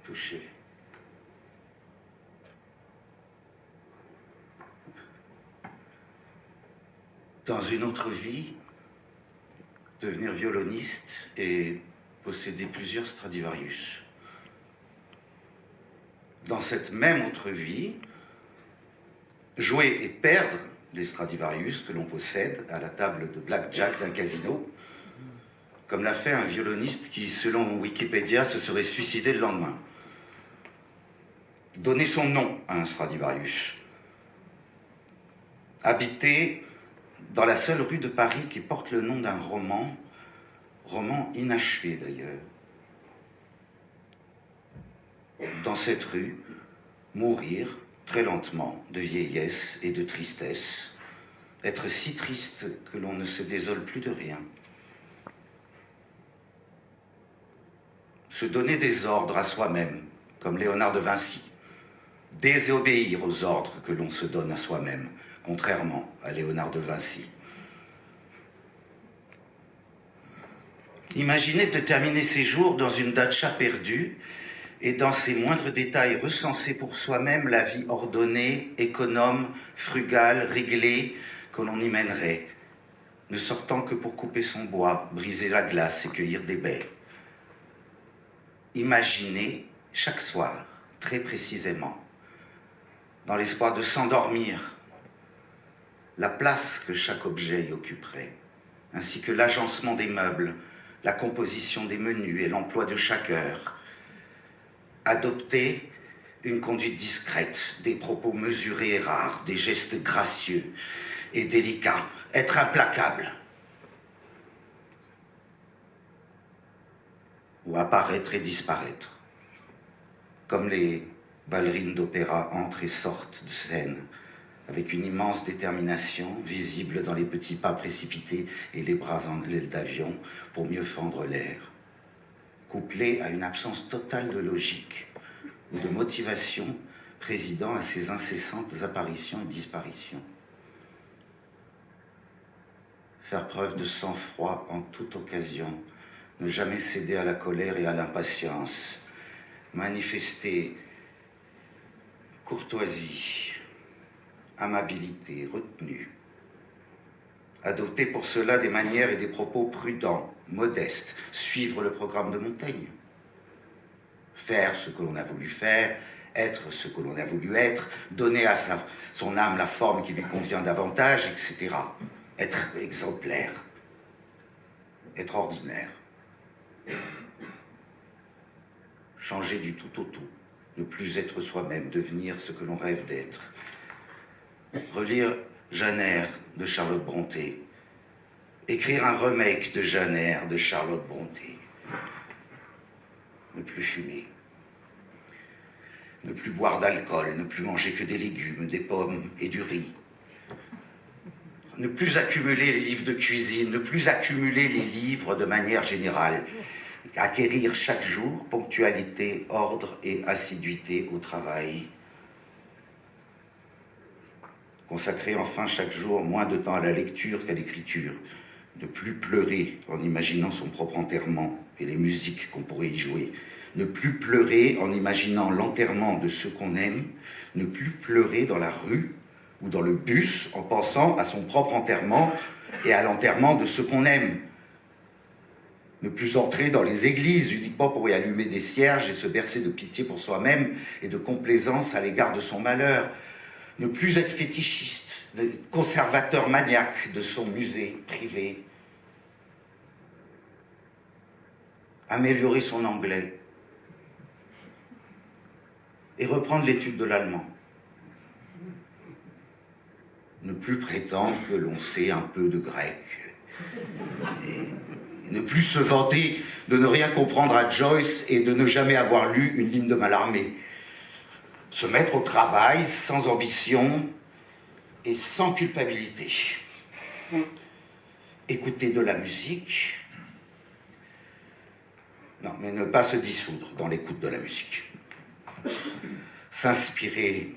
touché. Dans une autre vie, devenir violoniste et posséder plusieurs Stradivarius. Dans cette même autre vie, jouer et perdre les Stradivarius que l'on possède à la table de blackjack d'un casino, comme l'a fait un violoniste qui, selon Wikipédia, se serait suicidé le lendemain. Donner son nom à un Stradivarius. Habiter dans la seule rue de Paris qui porte le nom d'un roman inachevé d'ailleurs. Dans cette rue, mourir très lentement de vieillesse et de tristesse, être si triste que l'on ne se désole plus de rien. Se donner des ordres à soi-même, comme Léonard de Vinci, désobéir aux ordres que l'on se donne à soi-même, contrairement à Léonard de Vinci. Imaginez de terminer ses jours dans une datcha perdue et dans ses moindres détails recenser pour soi-même la vie ordonnée, économe, frugale, réglée que l'on y mènerait, ne sortant que pour couper son bois, briser la glace et cueillir des baies. Imaginez chaque soir, très précisément, dans l'espoir de s'endormir, la place que chaque objet y occuperait, ainsi que l'agencement des meubles, la composition des menus et l'emploi de chaque heure. Adopter une conduite discrète, des propos mesurés et rares, des gestes gracieux et délicats, être implacable. Ou apparaître et disparaître, comme les ballerines d'opéra entrent et sortent de scène, avec une immense détermination, visible dans les petits pas précipités et les bras en l'aile d'avion, pour mieux fendre l'air, couplée à une absence totale de logique ou de motivation présidant à ces incessantes apparitions et disparitions. Faire preuve de sang-froid en toute occasion, ne jamais céder à la colère et à l'impatience, manifester courtoisie, amabilité, retenue. Adopter pour cela des manières et des propos prudents, modestes, suivre le programme de Montaigne. Faire ce que l'on a voulu faire, être ce que l'on a voulu être, donner à son âme la forme qui lui convient davantage, etc. Être exemplaire, être ordinaire. Changer du tout au tout, ne plus être soi-même, devenir ce que l'on rêve d'être. Relire Jeanne Eyre de Charlotte Brontë, écrire un remake de Jeanne Eyre de Charlotte Brontë, ne plus fumer, ne plus boire d'alcool, ne plus manger que des légumes, des pommes et du riz, ne plus accumuler les livres de cuisine, ne plus accumuler les livres de manière générale, acquérir chaque jour ponctualité, ordre et assiduité au travail. Consacrer enfin chaque jour moins de temps à la lecture qu'à l'écriture. Ne plus pleurer en imaginant son propre enterrement et les musiques qu'on pourrait y jouer. Ne plus pleurer en imaginant l'enterrement de ceux qu'on aime. Ne plus pleurer dans la rue ou dans le bus en pensant à son propre enterrement et à l'enterrement de ceux qu'on aime. Ne plus entrer dans les églises uniquement pour y allumer des cierges et se bercer de pitié pour soi-même et de complaisance à l'égard de son malheur. Ne plus être fétichiste, conservateur maniaque de son musée privé. Améliorer son anglais et reprendre l'étude de l'allemand. Ne plus prétendre que l'on sait un peu de grec. Et ne plus se vanter de ne rien comprendre à Joyce et de ne jamais avoir lu une ligne de Mallarmé. Se mettre au travail sans ambition et sans culpabilité. Écouter de la musique. Non, mais ne pas se dissoudre dans l'écoute de la musique. S'inspirer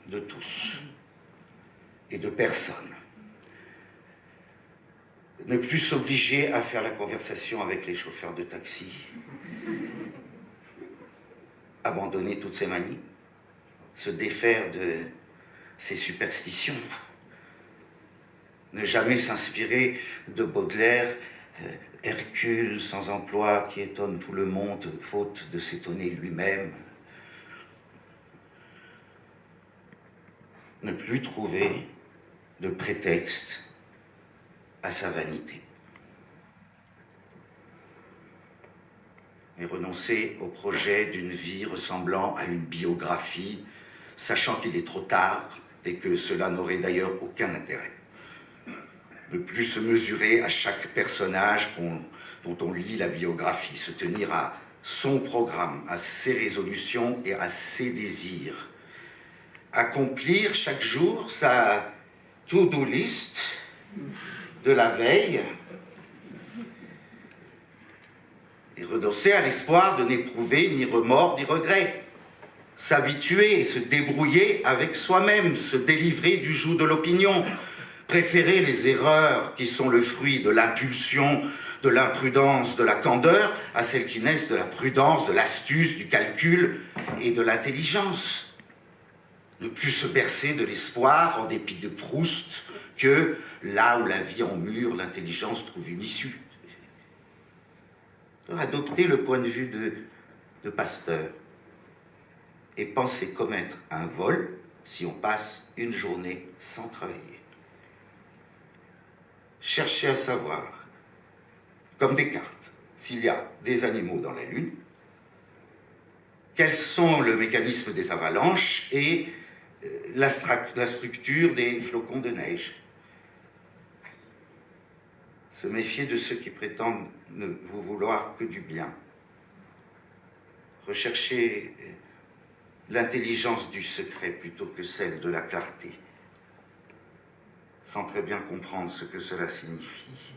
de tous et de personne. Ne plus s'obliger à faire la conversation avec les chauffeurs de taxi. abandonner toutes ses manies, se défaire de ses superstitions, ne jamais s'inspirer de Baudelaire, Hercule sans emploi qui étonne tout le monde, faute de s'étonner lui-même. Ne plus trouver de prétexte à sa vanité. Et renoncer au projet d'une vie ressemblant à une biographie, sachant qu'il est trop tard et que cela n'aurait d'ailleurs aucun intérêt. Ne plus se mesurer à chaque personnage dont on lit la biographie, se tenir à son programme, à ses résolutions et à ses désirs. Accomplir chaque jour sa to-do list de la veille et renoncer à l'espoir de n'éprouver ni remords ni regrets. S'habituer et se débrouiller avec soi-même, se délivrer du joug de l'opinion, préférer les erreurs qui sont le fruit de l'impulsion, de l'imprudence, de la candeur, à celles qui naissent de la prudence, de l'astuce, du calcul et de l'intelligence. Ne plus se bercer de l'espoir, en dépit de Proust, que là où la vie emmure, l'intelligence trouve une issue. Adopter le point de vue de Pasteur et penser commettre un vol si on passe une journée sans travailler. Chercher à savoir, comme Descartes, s'il y a des animaux dans la Lune, quels sont le mécanisme des avalanches et la structure des flocons de neige. Se méfier de ceux qui prétendent ne vous vouloir que du bien. Rechercher l'intelligence du secret plutôt que celle de la clarté, sans très bien comprendre ce que cela signifie.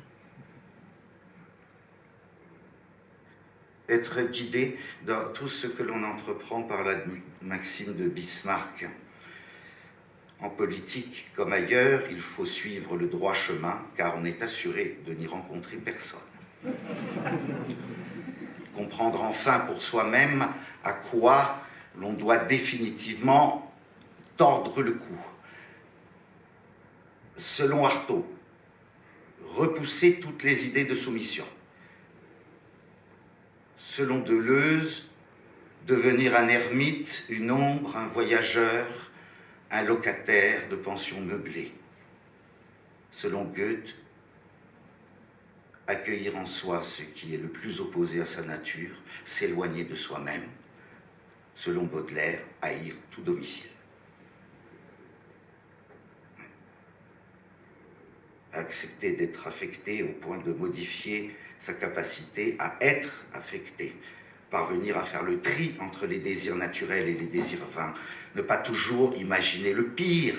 Être guidé dans tout ce que l'on entreprend par la maxime de Bismarck. En politique comme ailleurs, il faut suivre le droit chemin, car on est assuré de n'y rencontrer personne. Comprendre enfin pour soi-même à quoi l'on doit définitivement tordre le cou. Selon Artaud, repousser toutes les idées de soumission. Selon Deleuze, devenir un ermite, une ombre, un voyageur, un locataire de pension meublée. Selon Goethe, accueillir en soi ce qui est le plus opposé à sa nature, s'éloigner de soi-même. Selon Baudelaire, haïr tout domicile. Accepter d'être affecté au point de modifier sa capacité à être affecté. Parvenir à faire le tri entre les désirs naturels et les désirs vains. Ne pas toujours imaginer le pire.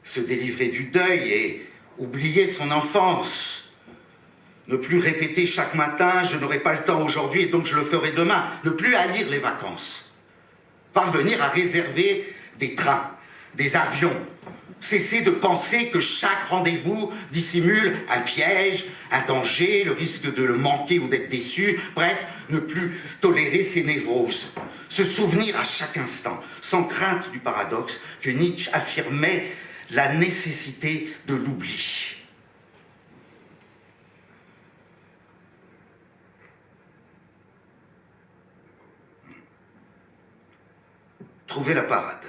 Se délivrer du deuil et oublier son enfance. Ne plus répéter chaque matin « je n'aurai pas le temps aujourd'hui et donc je le ferai demain ». Ne plus haïr les vacances. Parvenir à réserver des trains, des avions. Cesser de penser que chaque rendez-vous dissimule un piège, un danger, le risque de le manquer ou d'être déçu. Bref, ne plus tolérer ses névroses. Se souvenir à chaque instant, sans crainte du paradoxe, que Nietzsche affirmait la nécessité de l'oubli. Trouver la parade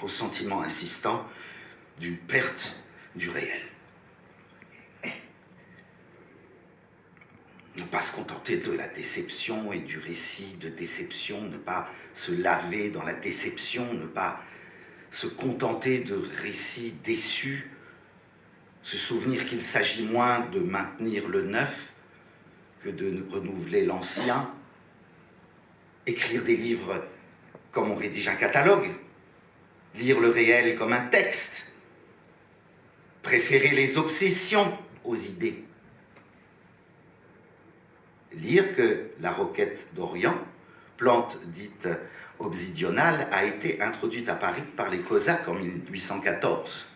au sentiment insistant d'une perte du réel. Ne pas se contenter de la déception et du récit de déception, ne pas se laver dans la déception, ne pas se contenter de récits déçus, se souvenir qu'il s'agit moins de maintenir le neuf que de renouveler l'ancien, écrire des livres comme on rédige un catalogue, lire le réel comme un texte, préférer les obsessions aux idées. Lire que la roquette d'Orient, plante dite obsidionale, a été introduite à Paris par les Cosaques en 1814.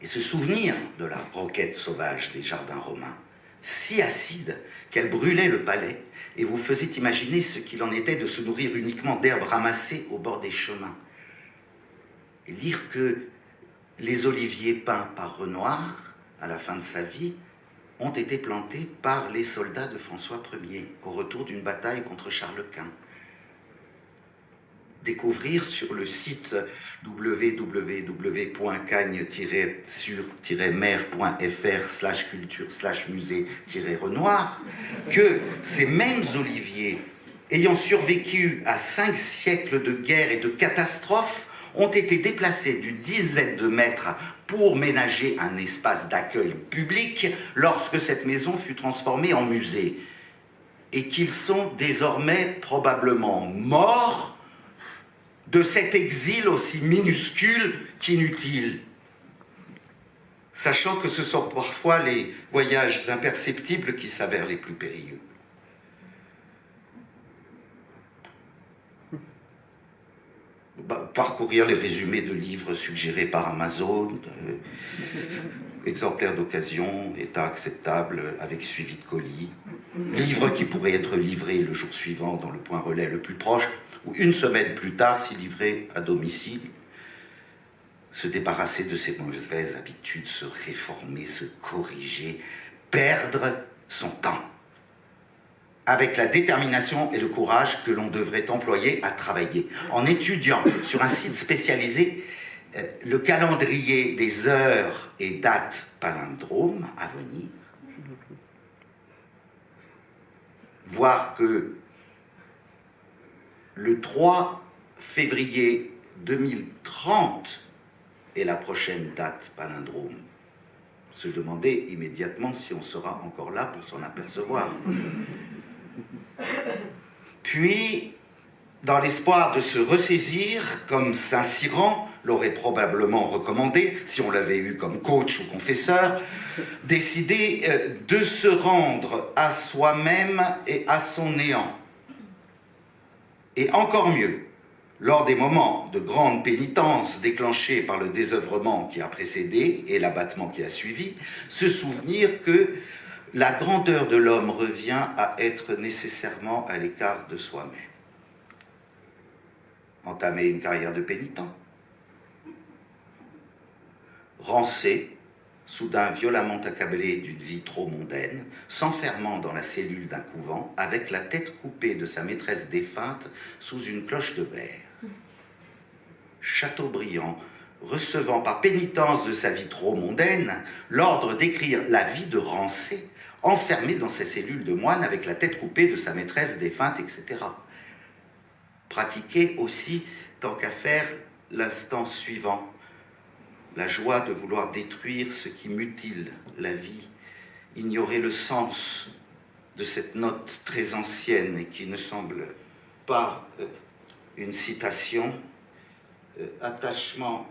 Et se souvenir de la roquette sauvage des jardins romains, si acide qu'elle brûlait le palais et vous faisait imaginer ce qu'il en était de se nourrir uniquement d'herbes ramassées au bord des chemins. Et lire que les oliviers peints par Renoir, à la fin de sa vie, ont été plantés par les soldats de François Ier, au retour d'une bataille contre Charles Quint. Découvrir sur le site www.cagne-sur-mer.fr/culture/musée-Renoir que ces mêmes oliviers, ayant survécu à 5 siècles de guerre et de catastrophes, ont été déplacés d'une dizaine de mètres pour ménager un espace d'accueil public lorsque cette maison fut transformée en musée, et qu'ils sont désormais probablement morts de cet exil aussi minuscule qu'inutile, sachant que ce sont parfois les voyages imperceptibles qui s'avèrent les plus périlleux. Parcourir les résumés de livres suggérés par Amazon, exemplaires d'occasion, état acceptable avec suivi de colis, livres qui pourraient être livrés le jour suivant dans le point relais le plus proche, ou une semaine plus tard si livrés à domicile. Se débarrasser de ses mauvaises habitudes, se réformer, se corriger, perdre son temps, avec la détermination et le courage que l'on devrait employer à travailler. En étudiant sur un site spécialisé le calendrier des heures et dates palindromes à venir, voir que le 3 février 2030 est la prochaine date palindrome. Se demander immédiatement si on sera encore là pour s'en apercevoir. Puis, dans l'espoir de se ressaisir, comme Saint-Cyran l'aurait probablement recommandé, si on l'avait eu comme coach ou confesseur, décider de se rendre à soi-même et à son néant. Et encore mieux, lors des moments de grande pénitence déclenchés par le désœuvrement qui a précédé et l'abattement qui a suivi, se souvenir que la grandeur de l'homme revient à être nécessairement à l'écart de soi-même. Entamer une carrière de pénitent. Rancer, soudain violemment accablé d'une vie trop mondaine, s'enfermant dans la cellule d'un couvent avec la tête coupée de sa maîtresse défunte sous une cloche de verre. Chateaubriand, recevant par pénitence de sa vie trop mondaine l'ordre d'écrire la vie de Rancé, enfermé dans sa cellule de moine avec la tête coupée de sa maîtresse défunte, etc. Pratiquer aussi, tant qu'à faire, l'instant suivant, la joie de vouloir détruire ce qui mutile la vie, ignorer le sens de cette note très ancienne et qui ne semble pas une citation, attachement,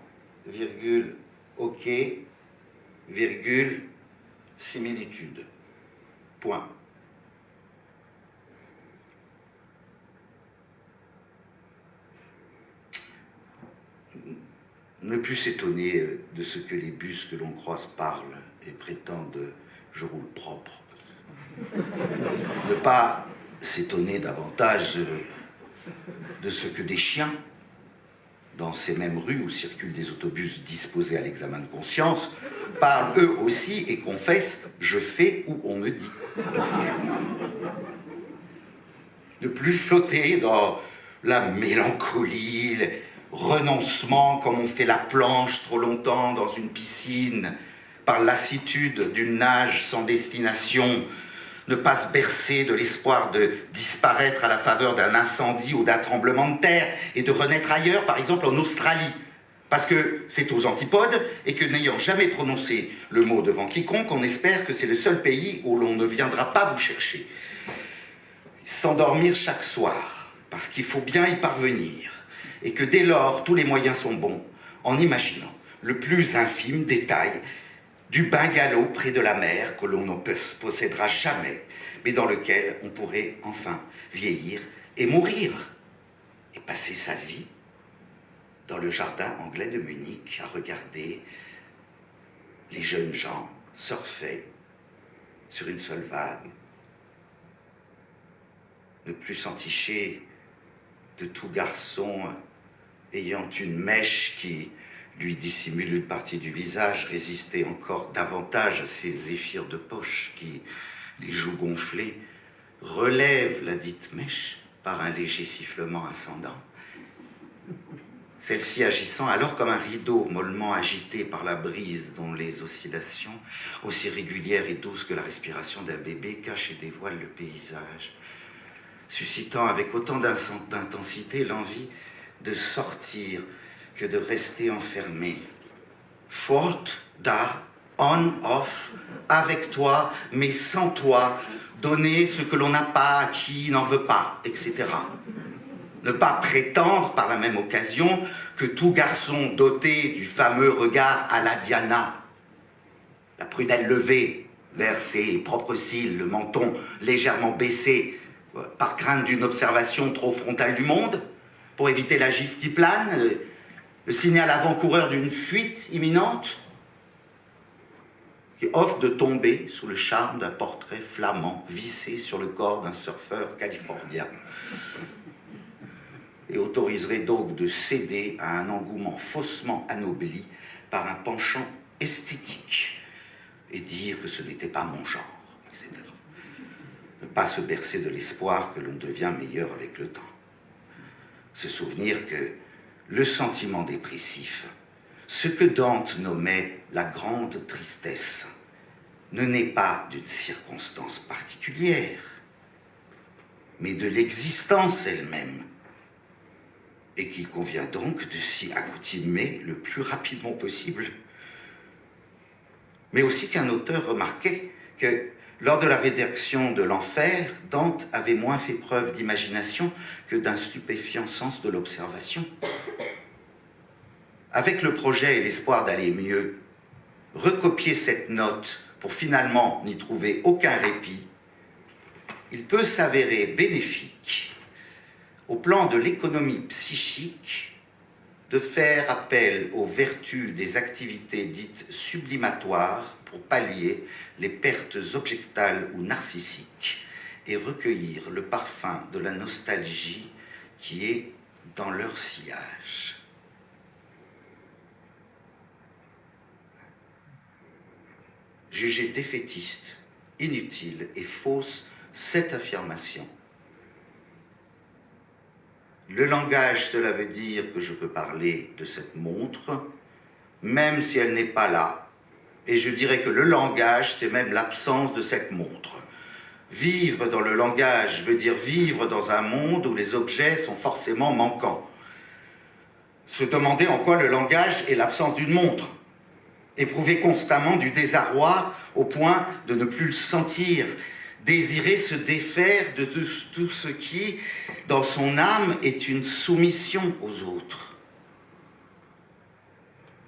virgule, ok, virgule, similitude. Point. Ne plus s'étonner de ce que les bus que l'on croise parlent et prétendent « je roule propre ». Ne pas s'étonner davantage de ce que des chiens, dans ces mêmes rues où circulent des autobus disposés à l'examen de conscience, parlent eux aussi et confessent « je fais où on me dit ». Ne plus flotter dans la mélancolie, le renoncement comme on fait la planche trop longtemps dans une piscine, par lassitude d'une nage sans destination, ne pas se bercer de l'espoir de disparaître à la faveur d'un incendie ou d'un tremblement de terre et de renaître ailleurs, par exemple en Australie, parce que c'est aux antipodes et que n'ayant jamais prononcé le mot devant quiconque, on espère que c'est le seul pays où l'on ne viendra pas vous chercher. S'endormir chaque soir, parce qu'il faut bien y parvenir, et que dès lors tous les moyens sont bons, en imaginant le plus infime détail du bungalow près de la mer que l'on ne possédera jamais, mais dans lequel on pourrait enfin vieillir et mourir, et passer sa vie dans le jardin anglais de Munich à regarder les jeunes gens surfer sur une seule vague, ne plus s'enticher de tout garçon ayant une mèche qui lui dissimule une partie du visage, résister encore davantage à ces zéphyrs de poche qui, les joues gonflées, relèvent la dite mèche par un léger sifflement ascendant. Celle-ci agissant alors comme un rideau mollement agité par la brise dont les oscillations, aussi régulières et douces que la respiration d'un bébé, cachent et dévoilent le paysage, suscitant avec autant d'intensité l'envie de sortir que de rester enfermé. Forte, da, on, off, avec toi, mais sans toi, donner ce que l'on n'a pas, à qui n'en veut pas, etc. Ne pas prétendre, par la même occasion, que tout garçon doté du fameux regard à la Diana, la prunelle levée vers ses propres cils, le menton légèrement baissé, par crainte d'une observation trop frontale du monde, pour éviter la gifle qui plane, le signal avant-coureur d'une fuite imminente, qui offre de tomber sous le charme d'un portrait flamand vissé sur le corps d'un surfeur californien, et autoriserait donc de céder à un engouement faussement anobli par un penchant esthétique, et dire que ce n'était pas mon genre, etc. Ne pas se bercer de l'espoir que l'on devient meilleur avec le temps. Se souvenir que le sentiment dépressif, ce que Dante nommait la grande tristesse, ne naît pas d'une circonstance particulière, mais de l'existence elle-même, et qu'il convient donc de s'y accoutumer le plus rapidement possible. Mais aussi qu'un auteur remarquait que lors de la rédaction de l'Enfer, Dante avait moins fait preuve d'imagination que d'un stupéfiant sens de l'observation. Avec le projet et l'espoir d'aller mieux, recopier cette note pour finalement n'y trouver aucun répit, il peut s'avérer bénéfique, au plan de l'économie psychique, de faire appel aux vertus des activités dites sublimatoires pour pallier les pertes objectales ou narcissiques et recueillir le parfum de la nostalgie qui est dans leur sillage. Juger défaitiste, inutile et fausse cette affirmation. Le langage, cela veut dire que je peux parler de cette montre, même si elle n'est pas là. Et je dirais que le langage, c'est même l'absence de cette montre. Vivre dans le langage veut dire vivre dans un monde où les objets sont forcément manquants. Se demander en quoi le langage est l'absence d'une montre. Éprouver constamment du désarroi au point de ne plus le sentir. Désirer se défaire de tout ce qui, dans son âme, est une soumission aux autres.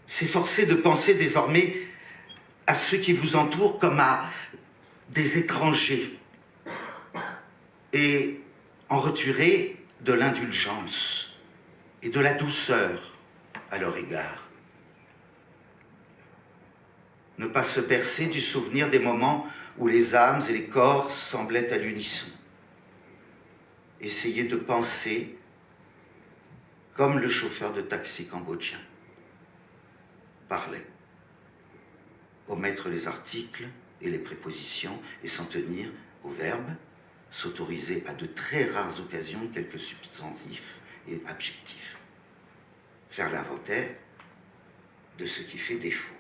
S'efforcer de penser désormais à ceux qui vous entourent comme à des étrangers et en retirer de l'indulgence et de la douceur à leur égard. Ne pas se bercer du souvenir des moments où les âmes et les corps semblaient à l'unisson. Essayez de penser comme le chauffeur de taxi cambodgien parlait. Omettre les articles et les prépositions et s'en tenir aux verbes, s'autoriser à de très rares occasions quelques substantifs et adjectifs. Faire l'inventaire de ce qui fait défaut.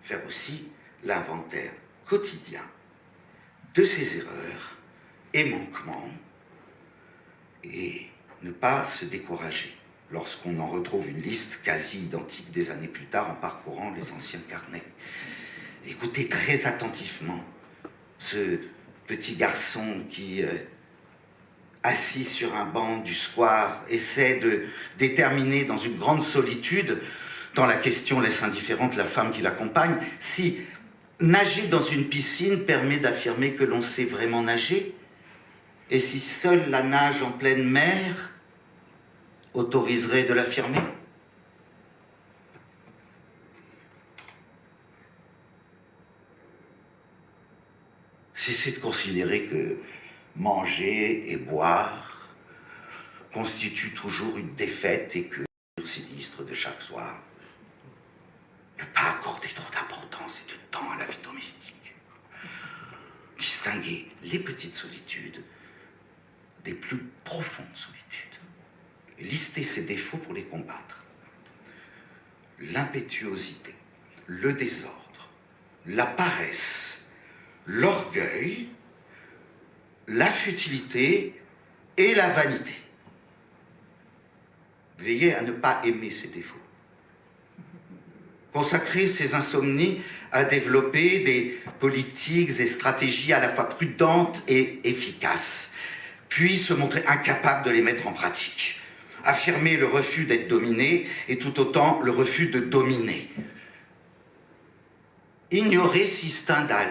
Faire aussi l'inventaire quotidien de ses erreurs et manquements et ne pas se décourager lorsqu'on en retrouve une liste quasi identique des années plus tard en parcourant les anciens carnets. Écoutez très attentivement ce petit garçon qui, assis sur un banc du square, essaie de déterminer dans une grande solitude, tant la question laisse indifférente la femme qui l'accompagne, si nager dans une piscine permet d'affirmer que l'on sait vraiment nager, et si seule la nage en pleine mer autoriserait de l'affirmer. Cessez de considérer que manger et boire constitue toujours une défaite et que sinistre de chaque soir. Ne pas accorder trop d'importance et de temps à la vie domestique. Distinguer les petites solitudes des plus profondes solitudes. Lister ses défauts pour les combattre. L'impétuosité, le désordre, la paresse, l'orgueil, la futilité et la vanité. Veillez à ne pas aimer ces défauts. Consacrer ses insomnies à développer des politiques et stratégies à la fois prudentes et efficaces, puis se montrer incapable de les mettre en pratique. Affirmer le refus d'être dominé et tout autant le refus de dominer. Ignorer si Stendhal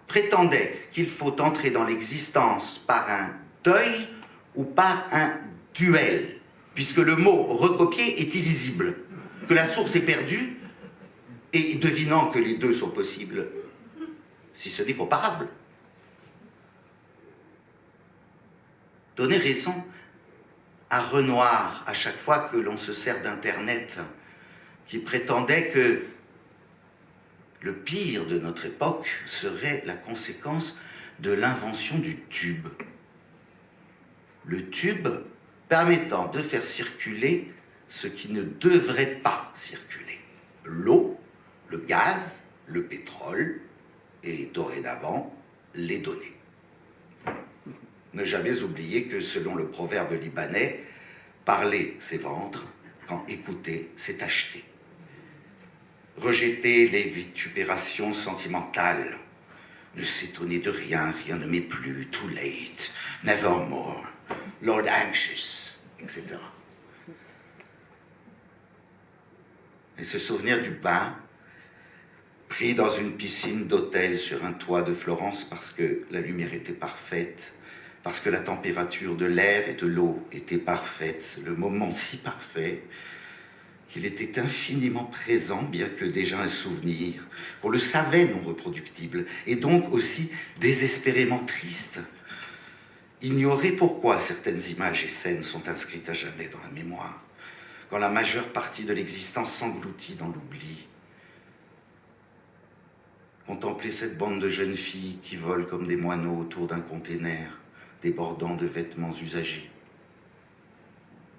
prétendait qu'il faut entrer dans l'existence par un deuil ou par un duel, puisque le mot recopier est illisible, que la source est perdue, et devinant que les deux sont possibles, si ce n'est comparable. Donner raison à Renoir à chaque fois que l'on se sert d'Internet, qui prétendait que le pire de notre époque serait la conséquence de l'invention du tube. Le tube permettant de faire circuler ce qui ne devrait pas circuler. L'eau, le gaz, le pétrole et dorénavant les données. Ne jamais oublier que selon le proverbe libanais, parler c'est vendre, quand écouter c'est acheter. Rejeter les vitupérations sentimentales, ne s'étonner de rien, rien ne m'est plus, too late, nevermore, Lord Anxious, etc. Et se souvenir du bain, pris dans une piscine d'hôtel sur un toit de Florence parce que la lumière était parfaite, parce que la température de l'air et de l'eau était parfaite, le moment si parfait qu'il était infiniment présent, bien que déjà un souvenir, qu'on le savait non reproductible, et donc aussi désespérément triste. Ignorer pourquoi certaines images et scènes sont inscrites à jamais dans la mémoire, quand la majeure partie de l'existence s'engloutit dans l'oubli. Contempler cette bande de jeunes filles qui volent comme des moineaux autour d'un container, débordant de vêtements usagés.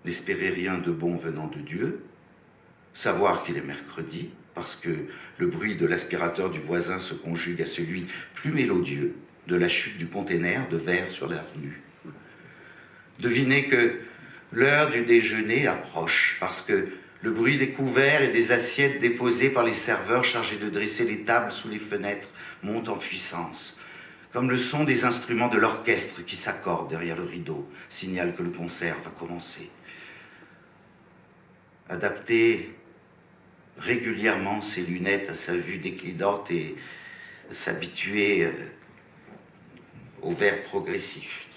N'espérer rien de bon venant de Dieu, savoir qu'il est mercredi, parce que le bruit de l'aspirateur du voisin se conjugue à celui plus mélodieux de la chute du container de verre sur l'avenue. Deviner que l'heure du déjeuner approche, parce que le bruit des couverts et des assiettes déposées par les serveurs chargés de dresser les tables sous les fenêtres monte en puissance, comme le son des instruments de l'orchestre qui s'accordent derrière le rideau, signale que le concert va commencer. Adapter régulièrement ses lunettes à sa vue déclinante et s'habituer au verre progressif.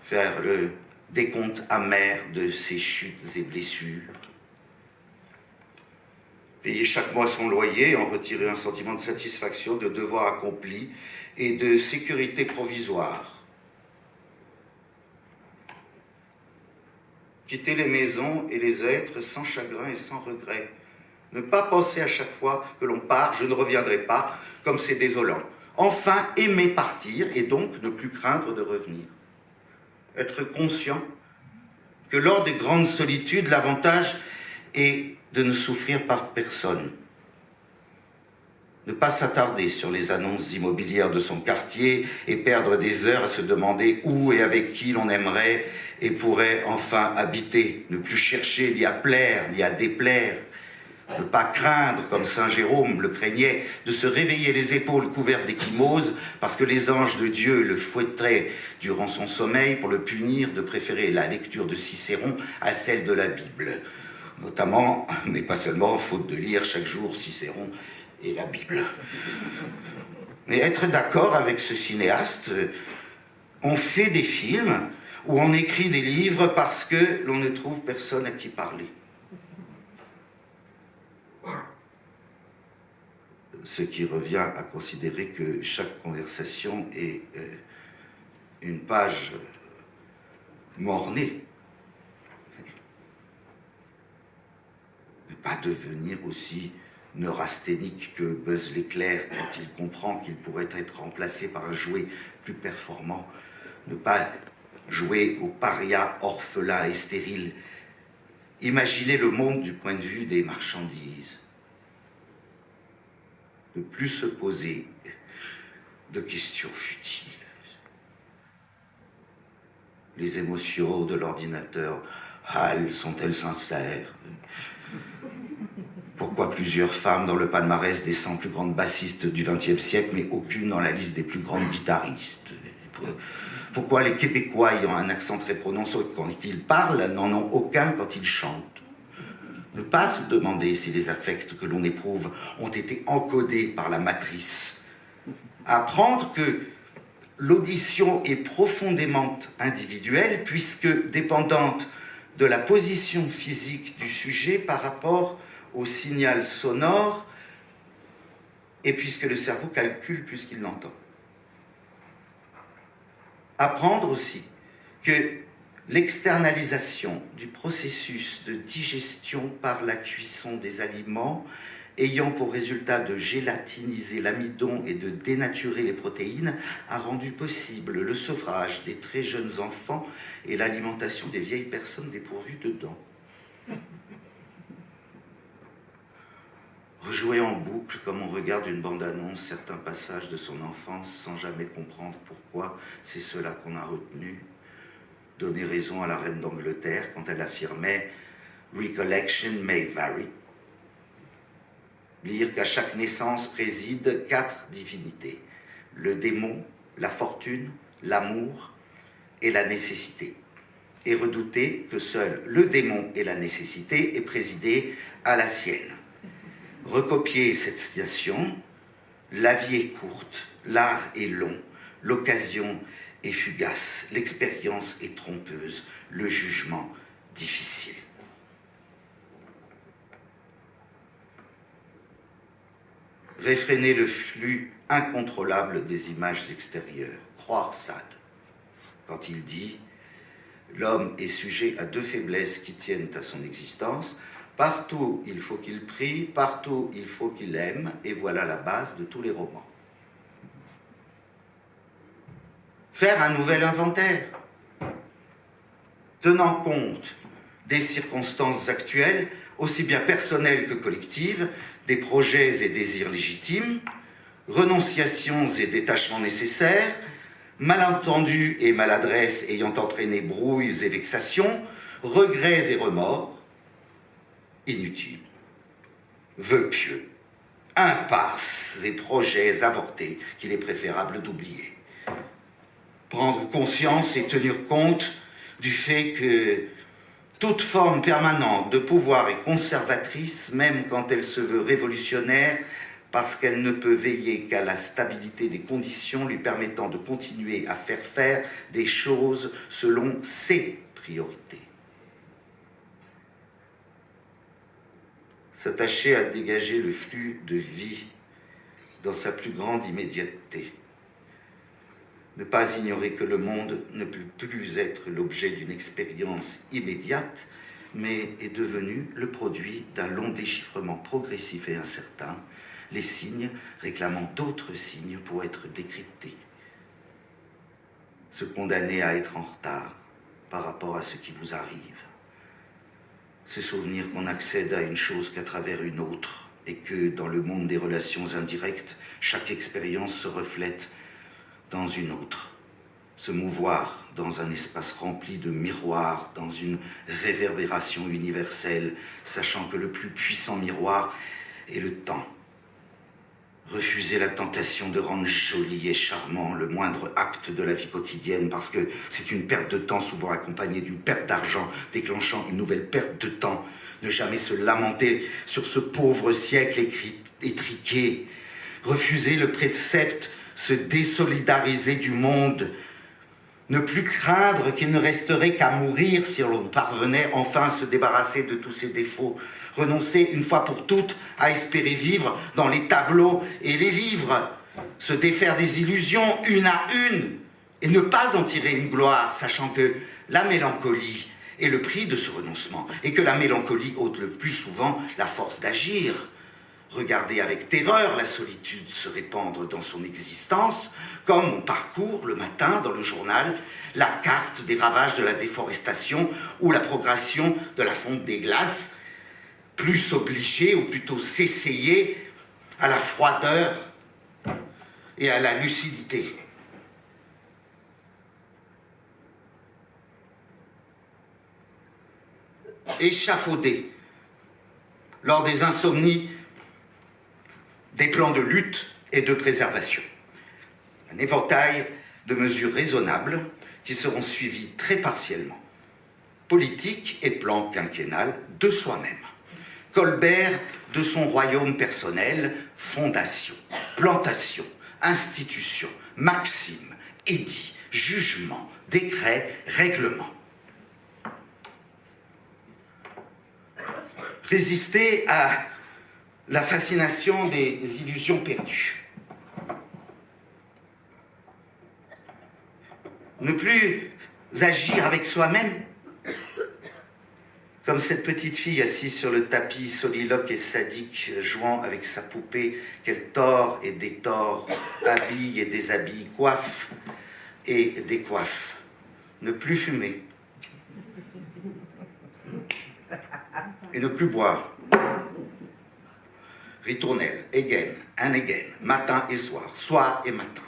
Faire le décompte amer de ses chutes et blessures. Payer chaque mois son loyer, en retirer un sentiment de satisfaction, de devoir accompli et de sécurité provisoire. Quitter les maisons et les êtres sans chagrin et sans regret. Ne pas penser à chaque fois que l'on part, je ne reviendrai pas, comme c'est désolant. Enfin, aimer partir et donc ne plus craindre de revenir. Être conscient que lors des grandes solitudes, l'avantage est de ne souffrir par personne. Ne pas s'attarder sur les annonces immobilières de son quartier et perdre des heures à se demander où et avec qui l'on aimerait et pourrait enfin habiter. Ne plus chercher ni à plaire ni à déplaire. Ne pas craindre, comme saint Jérôme le craignait, de se réveiller les épaules couvertes d'échymoses parce que les anges de Dieu le fouetteraient durant son sommeil pour le punir de préférer la lecture de Cicéron à celle de la Bible. Notamment, mais pas seulement, faute de lire chaque jour Cicéron et la Bible. Mais être d'accord avec ce cinéaste, on fait des films ou on écrit des livres parce que l'on ne trouve personne à qui parler. ce qui revient à considérer que chaque conversation est une page mort-née. Ne pas devenir aussi neurasthénique que Buzz l'éclair quand il comprend qu'il pourrait être remplacé par un jouet plus performant. Ne pas jouer au paria orphelin et stérile. Imaginer le monde du point de vue des marchandises. Ne plus se poser de questions futiles. Les émotions de l'ordinateur, sont-elles sincères? Pourquoi plusieurs femmes dans le palmarès des 100 plus grandes bassistes du XXe siècle, mais aucune dans la liste des plus grandes guitaristes? Pourquoi les Québécois ayant un accent très prononcé quand ils parlent n'en ont aucun quand ils chantent? Ne pas se demander si les affects que l'on éprouve ont été encodés par la matrice. Apprendre que l'audition est profondément individuelle puisque dépendante de la position physique du sujet par rapport au signal sonore et puisque le cerveau calcule plus qu'il l'entend. Apprendre aussi que l'externalisation du processus de digestion par la cuisson des aliments ayant pour résultat de gélatiniser l'amidon et de dénaturer les protéines a rendu possible le sevrage des très jeunes enfants et l'alimentation des vieilles personnes dépourvues de dents. Rejouer en boucle, comme on regarde une bande-annonce, certains passages de son enfance sans jamais comprendre pourquoi c'est cela qu'on a retenu. Donner raison à la reine d'Angleterre quand elle affirmait « Recollection may vary ». Lire qu'à chaque naissance président 4 divinités, le démon, la fortune, l'amour et la nécessité. Et redouter que seul le démon et la nécessité aient présidé à la sienne. Recopier cette citation, la vie est courte, l'art est long, l'occasion est fugace, l'expérience est trompeuse, le jugement difficile. Réfréner le flux incontrôlable des images extérieures. Croire Sade quand il dit « L'homme est sujet à 2 faiblesses qui tiennent à son existence. Partout il faut qu'il prie, partout il faut qu'il aime, et voilà la base de tous les romans. » Faire un nouvel inventaire, tenant compte des circonstances actuelles, aussi bien personnelles que collectives, des projets et désirs légitimes, renonciations et détachements nécessaires, malentendus et maladresses ayant entraîné brouilles et vexations, regrets et remords, inutiles, vœux pieux, impasses et projets avortés qu'il est préférable d'oublier. Prendre conscience et tenir compte du fait que toute forme permanente de pouvoir est conservatrice, même quand elle se veut révolutionnaire, parce qu'elle ne peut veiller qu'à la stabilité des conditions lui permettant de continuer à faire des choses selon ses priorités. S'attacher à dégager le flux de vie dans sa plus grande immédiateté. Ne pas ignorer que le monde ne peut plus être l'objet d'une expérience immédiate, mais est devenu le produit d'un long déchiffrement progressif et incertain, les signes réclamant d'autres signes pour être décryptés. Se condamner à être en retard par rapport à ce qui vous arrive. Se souvenir qu'on accède à une chose qu'à travers une autre, et que dans le monde des relations indirectes, chaque expérience se reflète dans une autre, se mouvoir dans un espace rempli de miroirs, dans une réverbération universelle, sachant que le plus puissant miroir est le temps. Refuser la tentation de rendre joli et charmant le moindre acte de la vie quotidienne, parce que c'est une perte de temps souvent accompagnée d'une perte d'argent, déclenchant une nouvelle perte de temps. Ne jamais se lamenter sur ce pauvre siècle étriqué. Refuser le précepte, se désolidariser du monde Ne plus craindre qu'il ne resterait qu'à mourir si l'on parvenait enfin à se débarrasser de tous ses défauts. Renoncer une fois pour toutes à espérer vivre dans les tableaux et les livres. Se défaire des illusions une à une et ne pas en tirer une gloire, sachant que la mélancolie est le prix de ce renoncement et que la mélancolie ôte le plus souvent la force d'agir. Regarder avec terreur la solitude se répandre dans son existence, comme on parcourt le matin dans le journal la carte des ravages de la déforestation ou la progression de la fonte des glaces, plus s'obliger ou plutôt s'essayer à la froideur et à la lucidité. Échafauder lors des insomnies des plans de lutte et de préservation. Un éventail de mesures raisonnables qui seront suivies très partiellement. Politique et plan quinquennal de soi-même. Colbert de son royaume personnel, fondation, plantation, institution, maxime, édit, jugement, décret, règlement. Résister à la fascination des illusions perdues. Ne plus agir avec soi-même comme cette petite fille assise sur le tapis, soliloque et sadique, jouant avec sa poupée qu'elle tord et détord, habille et déshabille, coiffe et décoiffe. Ne plus fumer et ne plus boire. Ritournelle, again, and again, matin et soir et matin.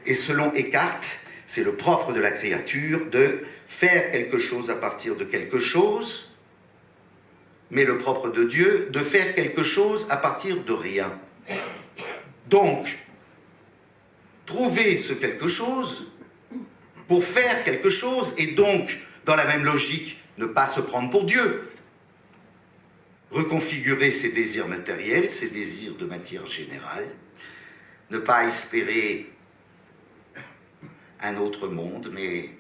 Et selon Eckhart, c'est le propre de la créature de faire quelque chose à partir de quelque chose, mais le propre de Dieu, de faire quelque chose à partir de rien. Donc, trouver ce quelque chose pour faire quelque chose, et donc, dans la même logique, ne pas se prendre pour Dieu. Reconfigurer ses désirs matériels, ses désirs de matière générale, ne pas espérer un autre monde, mais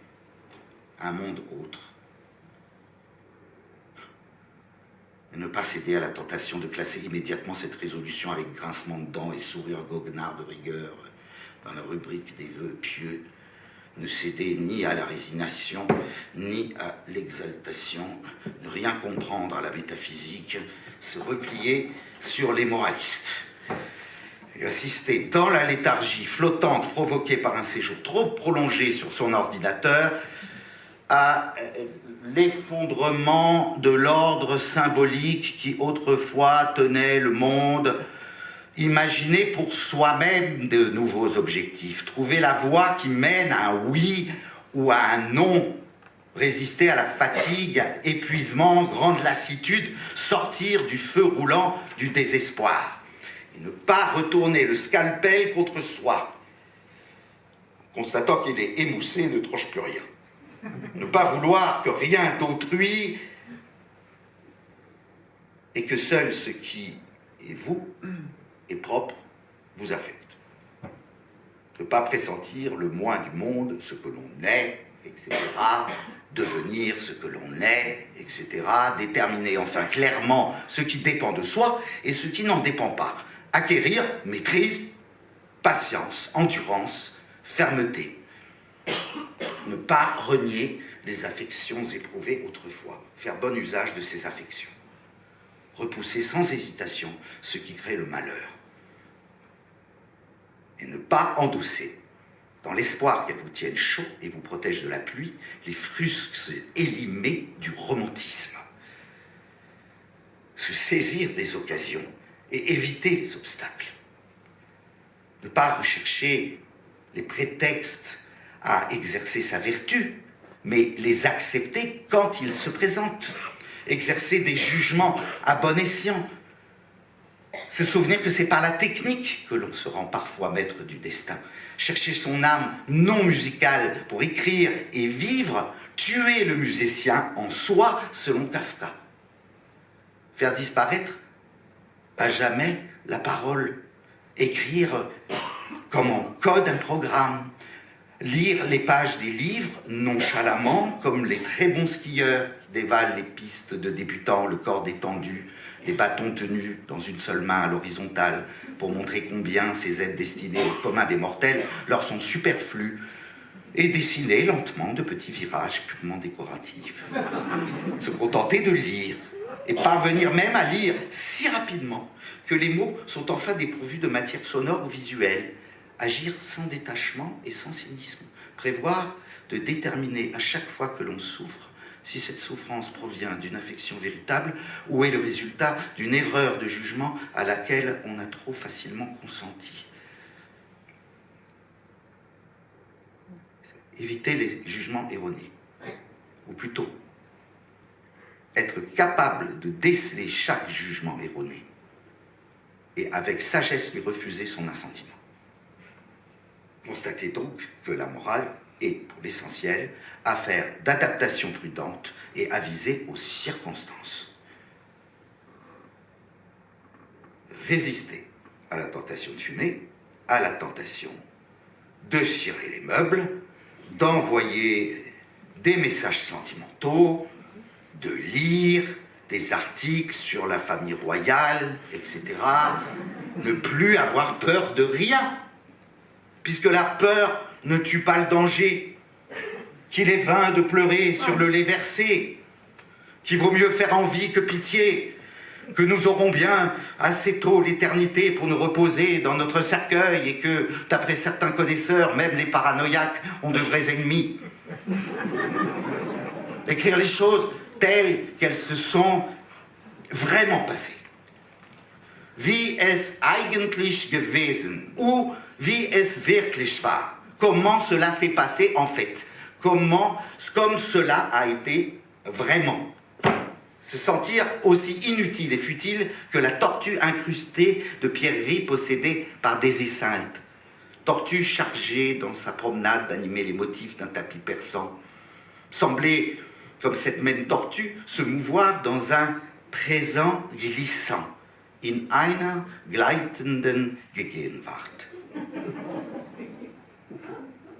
un monde autre. Et ne pas céder à la tentation de classer immédiatement cette résolution avec grincement de dents et sourire goguenard de rigueur dans la rubrique des vœux pieux. Ne céder ni à la résignation, ni à l'exaltation, ne rien comprendre à la métaphysique, se replier sur les moralistes. Et assister dans la léthargie flottante provoquée par un séjour trop prolongé sur son ordinateur à l'effondrement de l'ordre symbolique qui autrefois tenait le monde. Imaginer pour soi-même de nouveaux objectifs, trouver la voie qui mène à un oui ou à un non, résister à la fatigue, épuisement, grande lassitude, sortir du feu roulant du désespoir et ne pas retourner le scalpel contre soi, constatant qu'il est émoussé et ne tranche plus rien. Ne pas vouloir que rien d'autrui et que seul ce qui est vous et propre vous affecte. Ne pas pressentir le moins du monde, ce que l'on est, etc. Devenir ce que l'on est, etc. Déterminer enfin clairement ce qui dépend de soi et ce qui n'en dépend pas. Acquérir maîtrise, patience, endurance, fermeté. Ne pas renier les affections éprouvées autrefois. Faire bon usage de ces affections. Repousser sans hésitation ce qui crée le malheur. Et ne pas endosser, dans l'espoir qu'elle vous tienne chaud et vous protège de la pluie, les frusques élimés du romantisme. Se saisir des occasions et éviter les obstacles. Ne pas rechercher les prétextes à exercer sa vertu, mais les accepter quand ils se présentent. Exercer des jugements à bon escient. Se souvenir que c'est par la technique que l'on se rend parfois maître du destin. Chercher son âme non musicale pour écrire et vivre, tuer le musicien en soi selon Kafka. Faire disparaître à jamais la parole. Écrire comme on code un programme. Lire les pages des livres nonchalamment, comme les très bons skieurs qui dévalent les pistes de débutants, le corps détendu, les bâtons tenus dans une seule main à l'horizontale, pour montrer combien ces aides destinées au commun des mortels leur sont superflues, et dessiner lentement de petits virages purement décoratifs. Se contenter de lire, et parvenir même à lire si rapidement que les mots sont enfin dépourvus de matière sonore ou visuelle. Agir sans détachement et sans cynisme. Prévoir de déterminer à chaque fois que l'on souffre si cette souffrance provient d'une affection véritable ou est le résultat d'une erreur de jugement à laquelle on a trop facilement consenti. Éviter les jugements erronés. Ou plutôt, être capable de déceler chaque jugement erroné et avec sagesse lui refuser son assentiment. Constatez donc que la morale est, pour l'essentiel, affaire d'adaptation prudente et avisée aux circonstances. Résister à la tentation de fumer, à la tentation de cirer les meubles, d'envoyer des messages sentimentaux, de lire des articles sur la famille royale, etc. Ne plus avoir peur de rien. Puisque la peur ne tue pas le danger, qu'il est vain de pleurer sur le lait versé, qu'il vaut mieux faire envie que pitié, que nous aurons bien assez tôt l'éternité pour nous reposer dans notre cercueil et que, d'après certains connaisseurs, même les paranoïaques ont de vrais ennemis. Écrire les choses telles qu'elles se sont vraiment passées. Wie es eigentlich gewesen, ou wie es wirklich war. Comment cela s'est passé en fait. Comme cela a été vraiment. Se sentir aussi inutile et futile que la tortue incrustée de pierreries possédée par des saintes. Tortue chargée dans sa promenade d'animer les motifs d'un tapis persan. Sembler, comme cette même tortue, se mouvoir dans un présent glissant. In einer gleitenden Gegenwart.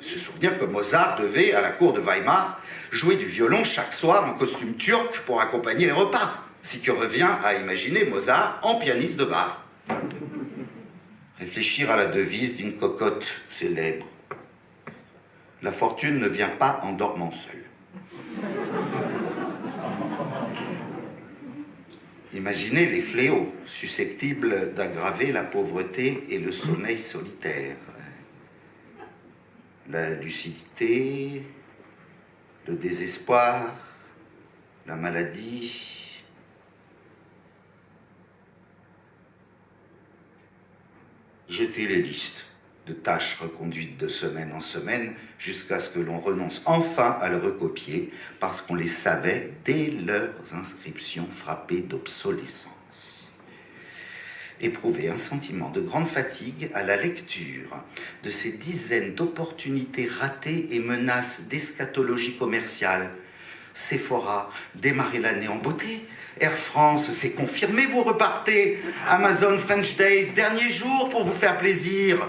Se souvenir que Mozart devait, à la cour de Weimar, jouer du violon chaque soir en costume turc pour accompagner les repas, ce qui revient à imaginer Mozart en pianiste de bar. Réfléchir à la devise d'une cocotte célèbre. La fortune ne vient pas en dormant seule. Imaginez les fléaux susceptibles d'aggraver la pauvreté et le sommeil solitaire. La lucidité, le désespoir, la maladie. Jetez les listes de tâches reconduites de semaine en semaine jusqu'à ce que l'on renonce enfin à le recopier parce qu'on les savait dès leurs inscriptions frappées d'obsolescence. Éprouver un sentiment de grande fatigue à la lecture de ces dizaines d'opportunités ratées et menaces d'eschatologie commerciale. Sephora, démarrer l'année en beauté. Air France, c'est confirmé, vous repartez. Amazon French Days, dernier jour pour vous faire plaisir.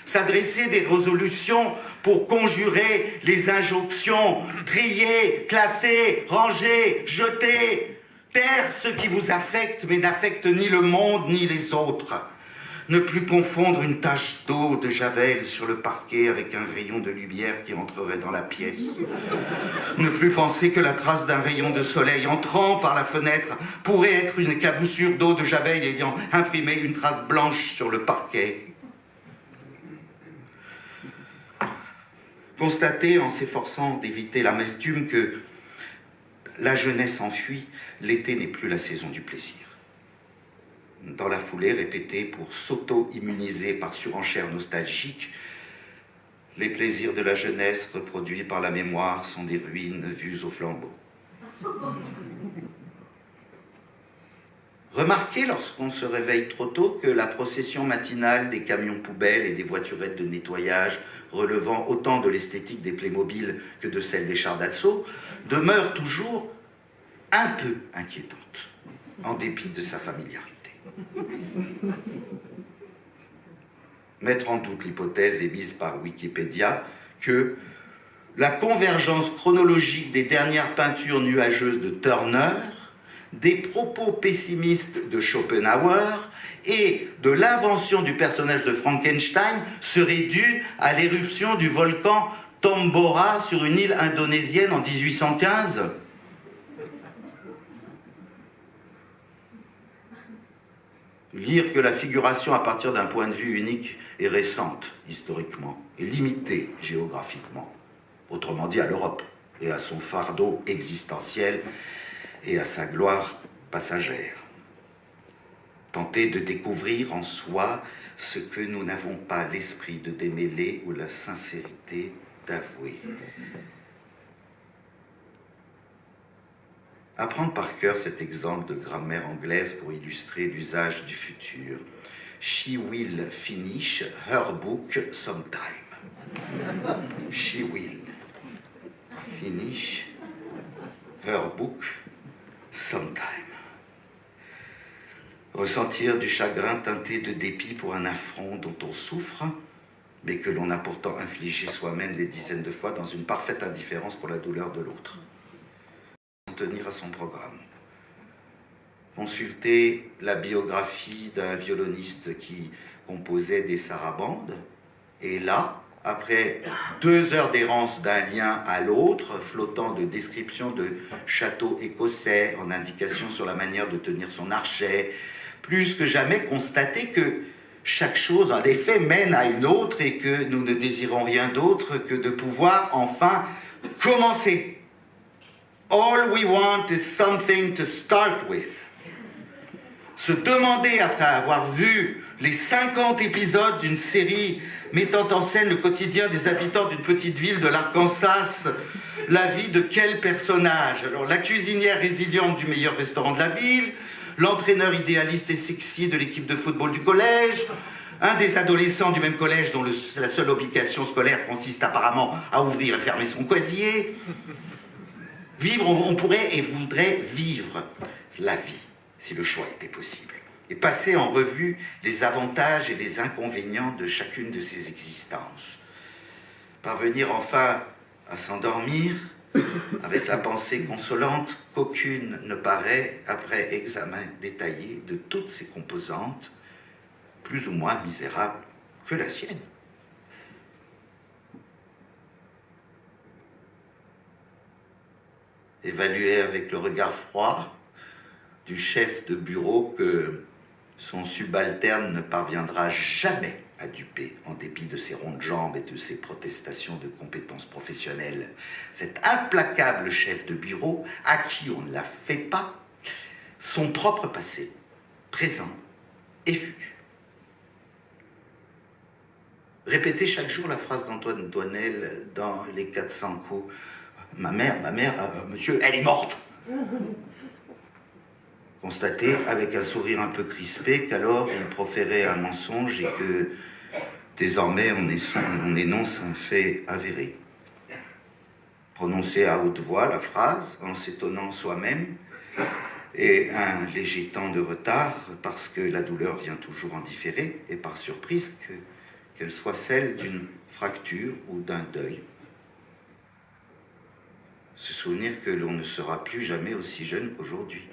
S'adresser des résolutions pour conjurer les injonctions, trier, classer, ranger, jeter. Taire ce qui vous affecte, mais n'affecte ni le monde ni les autres. Ne plus confondre une tache d'eau de javel sur le parquet avec un rayon de lumière qui entrerait dans la pièce. Ne plus penser que la trace d'un rayon de soleil entrant par la fenêtre pourrait être une éclaboussure d'eau de javel ayant imprimé une trace blanche sur le parquet. Constater, en s'efforçant d'éviter l'amertume, que la jeunesse enfuie, l'été n'est plus la saison du plaisir. Dans la foulée, répéter pour s'auto-immuniser par surenchère nostalgique, les plaisirs de la jeunesse reproduits par la mémoire sont des ruines vues au flambeau. Remarquez lorsqu'on se réveille trop tôt que la procession matinale des camions poubelles et des voiturettes de nettoyage relevant autant de l'esthétique des Playmobil que de celle des chars d'assaut, demeure toujours un peu inquiétante, en dépit de sa familiarité. Mettre en doute l'hypothèse émise par Wikipédia que la convergence chronologique des dernières peintures nuageuses de Turner, des propos pessimistes de Schopenhauer et de l'invention du personnage de Frankenstein serait due à l'éruption du volcan Tambora sur une île indonésienne en 1815 ? Lire que la figuration à partir d'un point de vue unique est récente historiquement et limitée géographiquement, autrement dit à l'Europe et à son fardeau existentiel et à sa gloire passagère. Tenter de découvrir en soi ce que nous n'avons pas l'esprit de démêler ou la sincérité d'avouer. Apprendre par cœur cet exemple de grammaire anglaise pour illustrer l'usage du futur. She will finish her book sometime. She will finish her book sometime. Ressentir du chagrin teinté de dépit pour un affront dont on souffre, mais que l'on a pourtant infligé soi-même des dizaines de fois dans une parfaite indifférence pour la douleur de l'autre. Tenir à son programme. Consulter la biographie d'un violoniste qui composait des sarabandes, et là, après 2 heures d'errance d'un lien à l'autre, flottant de descriptions de châteaux écossais, en indication sur la manière de tenir son archet, plus que jamais constater que chaque chose, en effet, mène à une autre et que nous ne désirons rien d'autre que de pouvoir enfin commencer. All we want is something to start with. Se demander, après avoir vu les 50 épisodes d'une série mettant en scène le quotidien des habitants d'une petite ville de l'Arkansas, la vie de quel personnage? Alors, la cuisinière résiliente du meilleur restaurant de la ville, l'entraîneur idéaliste et sexy de l'équipe de football du collège, un des adolescents du même collège dont la seule obligation scolaire consiste apparemment à ouvrir et fermer son casier. Vivre, on pourrait et voudrait vivre la vie, si le choix était possible, et passer en revue les avantages et les inconvénients de chacune de ces existences. Parvenir enfin à s'endormir avec la pensée consolante qu'aucune ne paraît, après examen détaillé de toutes ses composantes, plus ou moins misérable que la sienne. Évaluer avec le regard froid du chef de bureau que son subalterne ne parviendra jamais à duper, en dépit de ses rondes jambes et de ses protestations de compétences professionnelles. Cet implacable chef de bureau, à qui on ne la fait pas, son propre passé, présent et futur. Répéter chaque jour la phrase d'Antoine Doinel dans Les 400 coups. Ma mère, monsieur, elle est morte. Constater avec un sourire un peu crispé qu'alors il proférait un mensonge et que désormais on énonce un fait avéré. Prononcer à haute voix la phrase en s'étonnant soi-même et un léger temps de retard parce que la douleur vient toujours en différé et par surprise qu'elle soit celle d'une fracture ou d'un deuil. Se souvenir que l'on ne sera plus jamais aussi jeune qu'aujourd'hui.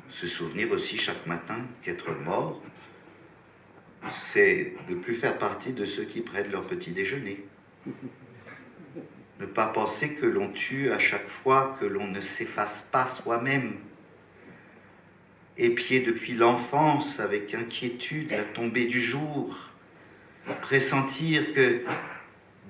Se souvenir aussi chaque matin qu'être mort, c'est ne plus faire partie de ceux qui prennent leur petit déjeuner. Ne pas penser que l'on tue à chaque fois que l'on ne s'efface pas soi-même. Épier depuis l'enfance avec inquiétude la tombée du jour. Pressentir que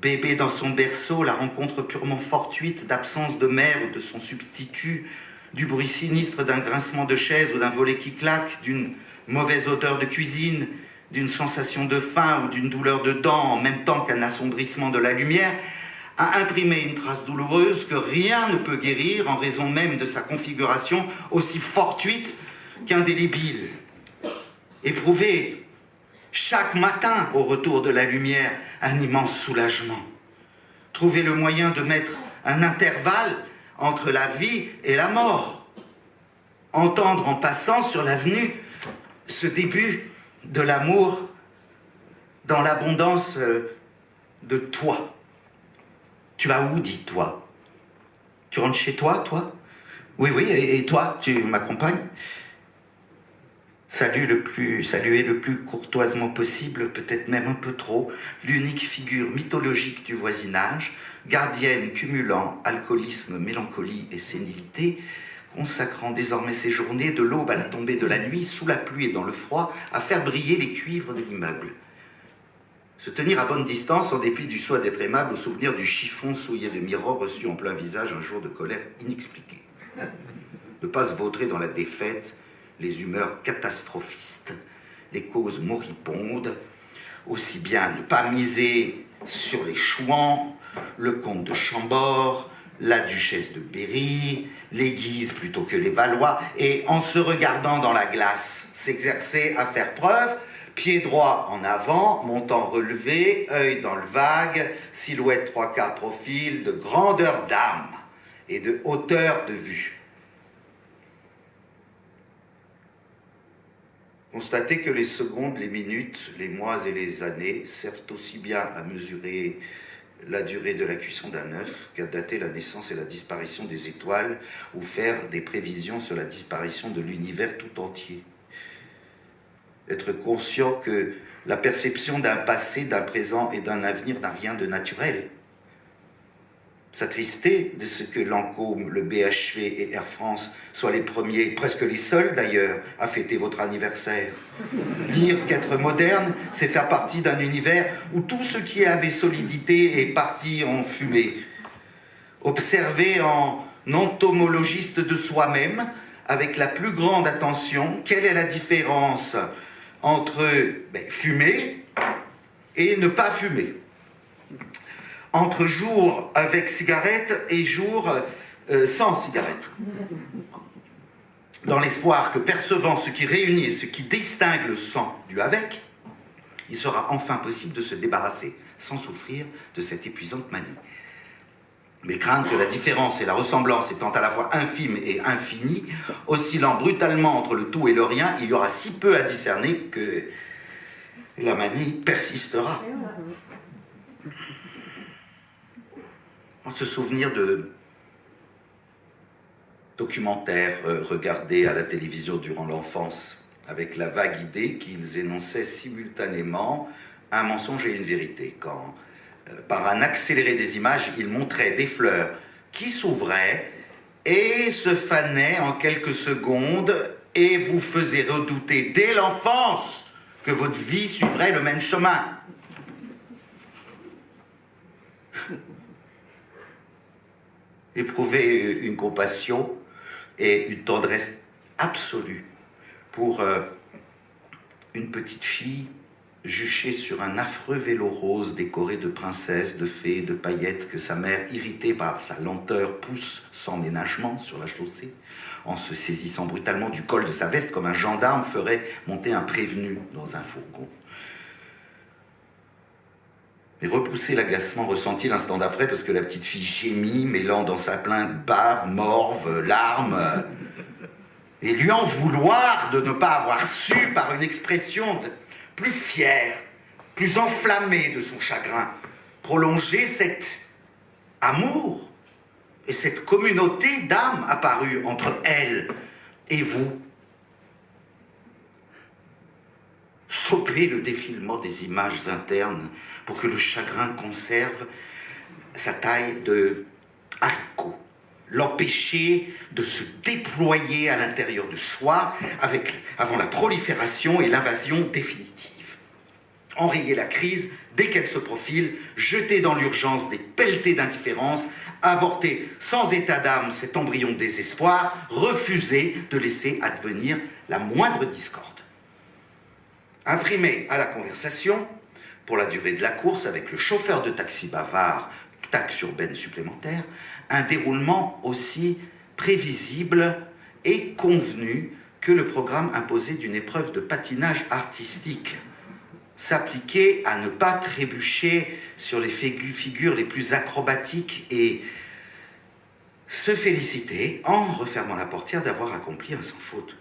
bébé dans son berceau, la rencontre purement fortuite d'absence de mère ou de son substitut, du bruit sinistre d'un grincement de chaise ou d'un volet qui claque, d'une mauvaise odeur de cuisine, d'une sensation de faim ou d'une douleur de dents en même temps qu'un assombrissement de la lumière, a imprimé une trace douloureuse que rien ne peut guérir en raison même de sa configuration aussi fortuite qu'indélébile. Éprouver chaque matin, au retour de la lumière, un immense soulagement. Trouver le moyen de mettre un intervalle entre la vie et la mort. Entendre en passant sur l'avenue ce début de l'amour dans l'abondance de toi. Tu vas où, dis-toi? Tu rentres chez toi, toi? Oui, oui, et toi, tu m'accompagnes? Saluer le plus courtoisement possible, peut-être même un peu trop, l'unique figure mythologique du voisinage, gardienne cumulant alcoolisme, mélancolie et sénilité, consacrant désormais ses journées de l'aube à la tombée de la nuit, sous la pluie et dans le froid, à faire briller les cuivres de l'immeuble. Se tenir à bonne distance, en dépit du souhait d'être aimable, au souvenir du chiffon souillé de miroirs reçu en plein visage un jour de colère inexpliquée. Ne pas se vautrer dans la défaite, les humeurs catastrophistes, les causes moribondes, aussi bien ne pas miser sur les Chouans, le comte de Chambord, la duchesse de Berry, les Guises plutôt que les Valois, et en se regardant dans la glace, s'exercer à faire preuve, pied droit en avant, montant relevé, œil dans le vague, silhouette 3/4 profil, de grandeur d'âme et de hauteur de vue. Constatez que les secondes, les minutes, les mois et les années servent aussi bien à mesurer la durée de la cuisson d'un œuf qu'à dater la naissance et la disparition des étoiles ou faire des prévisions sur la disparition de l'univers tout entier. Être conscient que la perception d'un passé, d'un présent et d'un avenir n'a rien de naturel. S'attrister de ce que Lancôme, le BHV et Air France soient les premiers, presque les seuls d'ailleurs, à fêter votre anniversaire. Lire qu'être moderne, c'est faire partie d'un univers où tout ce qui avait solidité est parti en fumée. Observer en entomologiste de soi-même, avec la plus grande attention, quelle est la différence entre fumer et ne pas fumer. Entre jour avec cigarette et jour sans cigarette. Dans l'espoir que percevant ce qui réunit et ce qui distingue le sans du avec, il sera enfin possible de se débarrasser, sans souffrir, de cette épuisante manie. Mais craindre que la différence et la ressemblance étant à la fois infime et infinie, oscillant brutalement entre le tout et le rien, il y aura si peu à discerner que la manie persistera. On se souvenir de documentaires regardés à la télévision durant l'enfance, avec la vague idée qu'ils énonçaient simultanément un mensonge et une vérité, quand, par un accéléré des images, ils montraient des fleurs qui s'ouvraient et se fanaient en quelques secondes et vous faisaient redouter dès l'enfance que votre vie suivrait le même chemin. Éprouver une compassion et une tendresse absolue pour une petite fille juchée sur un affreux vélo rose décoré de princesses, de fées, de paillettes que sa mère, irritée par sa lenteur, pousse sans ménagement sur la chaussée, en se saisissant brutalement du col de sa veste comme un gendarme ferait monter un prévenu dans un fourgon. Et repousser l'agacement ressenti l'instant d'après parce que la petite fille gémit, mêlant dans sa plainte bave, morve, larmes, et lui en vouloir de ne pas avoir su, par une expression plus fière, plus enflammée de son chagrin, prolonger cet amour et cette communauté d'âmes apparue entre elle et vous. Stopper le défilement des images internes pour que le chagrin conserve sa taille de haricot, l'empêcher de se déployer à l'intérieur de soi avant la prolifération et l'invasion définitive. Enrayer la crise dès qu'elle se profile, jeter dans l'urgence des pelletées d'indifférence, avorter sans état d'âme cet embryon de désespoir, refuser de laisser advenir la moindre discorde. Imprimer à la conversation, pour la durée de la course, avec le chauffeur de taxi bavard, taxe urbaine supplémentaire, un déroulement aussi prévisible et convenu que le programme imposé d'une épreuve de patinage artistique. S'appliquer à ne pas trébucher sur les figures les plus acrobatiques et se féliciter, en refermant la portière, d'avoir accompli un sans faute.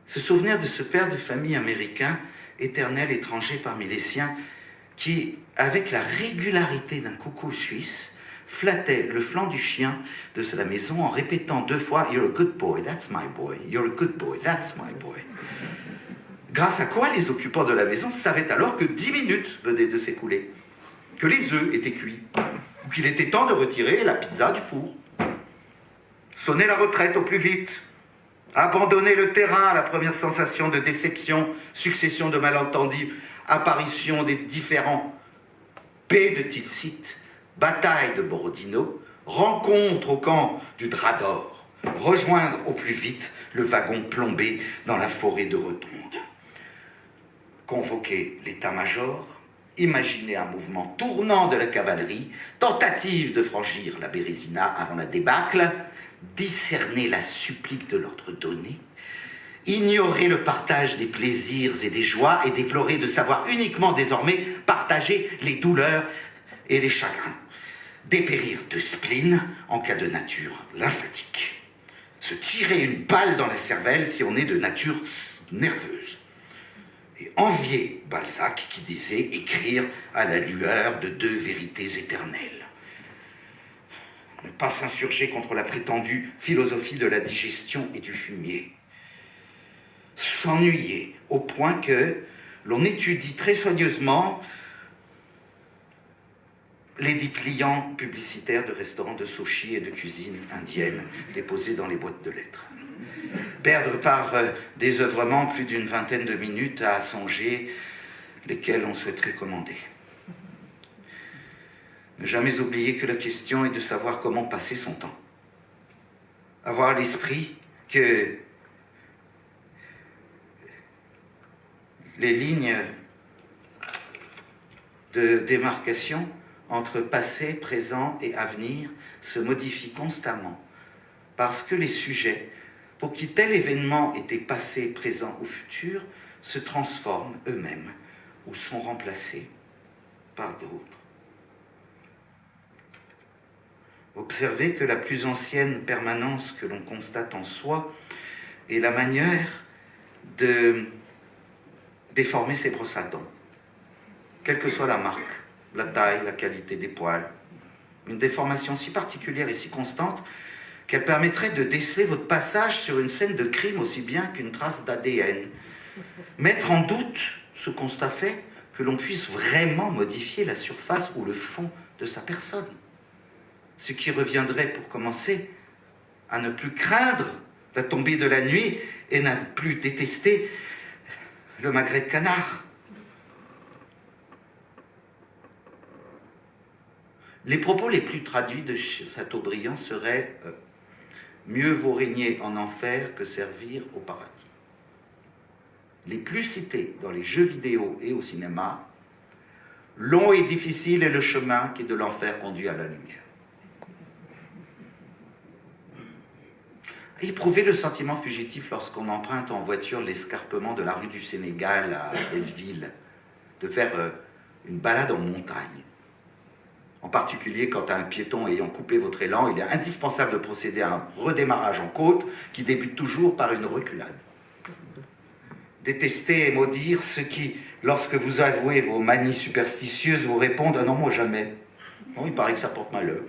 Se souvenir de ce père de famille américain éternel étranger parmi les siens, qui, avec la régularité d'un coucou suisse, flattait le flanc du chien de la maison en répétant 2 fois « You're a good boy, that's my boy. You're a good boy, that's my boy. » Grâce à quoi les occupants de la maison savaient alors que 10 minutes venaient de s'écouler, que les œufs étaient cuits, ou qu'il était temps de retirer la pizza du four. Sonner la retraite au plus vite, abandonner le terrain à la première sensation de déception, succession de malentendus, apparition des différents P de Tilsit, bataille de Borodino, rencontre au camp du Drap d'Or, rejoindre au plus vite le wagon plombé dans la forêt de Rotonde. Convoquer l'état-major, imaginer un mouvement tournant de la cavalerie, tentative de franchir la Bérésina avant la débâcle, discerner la supplique de l'ordre donné, ignorer le partage des plaisirs et des joies et déplorer de savoir uniquement désormais partager les douleurs et les chagrins, dépérir de spleen en cas de nature lymphatique, se tirer une balle dans la cervelle si on est de nature nerveuse, et envier Balzac qui disait écrire à la lueur de 2 vérités éternelles. Ne pas s'insurger contre la prétendue philosophie de la digestion et du fumier. S'ennuyer au point que l'on étudie très soigneusement les dépliants publicitaires de restaurants de sushi et de cuisine indienne déposés dans les boîtes de lettres. Perdre par désœuvrement plus d'une vingtaine de minutes à songer lesquels on souhaiterait commander. Ne jamais oublier que la question est de savoir comment passer son temps. Avoir à l'esprit que les lignes de démarcation entre passé, présent et avenir se modifient constamment parce que les sujets pour qui tel événement était passé, présent ou futur se transforment eux-mêmes ou sont remplacés par d'autres. Observez que la plus ancienne permanence que l'on constate en soi est la manière de déformer ses brosses à dents, quelle que soit la marque, la taille, la qualité des poils. Une déformation si particulière et si constante qu'elle permettrait de déceler votre passage sur une scène de crime aussi bien qu'une trace d'ADN. Mettre en doute ce constat fait que l'on puisse vraiment modifier la surface ou le fond de sa personne. Ce qui reviendrait, pour commencer, à ne plus craindre la tombée de la nuit et n'a plus détester le magret de canard. Les propos les plus traduits de Chateaubriand seraient « Mieux vaut régner en enfer que servir au paradis ». Les plus cités dans les jeux vidéo et au cinéma, « Long et difficile est le chemin qui de l'enfer conduit à la lumière ». Éprouver le sentiment fugitif lorsqu'on emprunte en voiture l'escarpement de la rue du Sénégal à Belleville, de faire une balade en montagne. En particulier quand à un piéton ayant coupé votre élan, il est indispensable de procéder à un redémarrage en côte qui débute toujours par une reculade. Détester et maudire ceux qui, lorsque vous avouez vos manies superstitieuses, vous répondent « Ah non, moi jamais. Bon, il paraît que ça porte malheur. »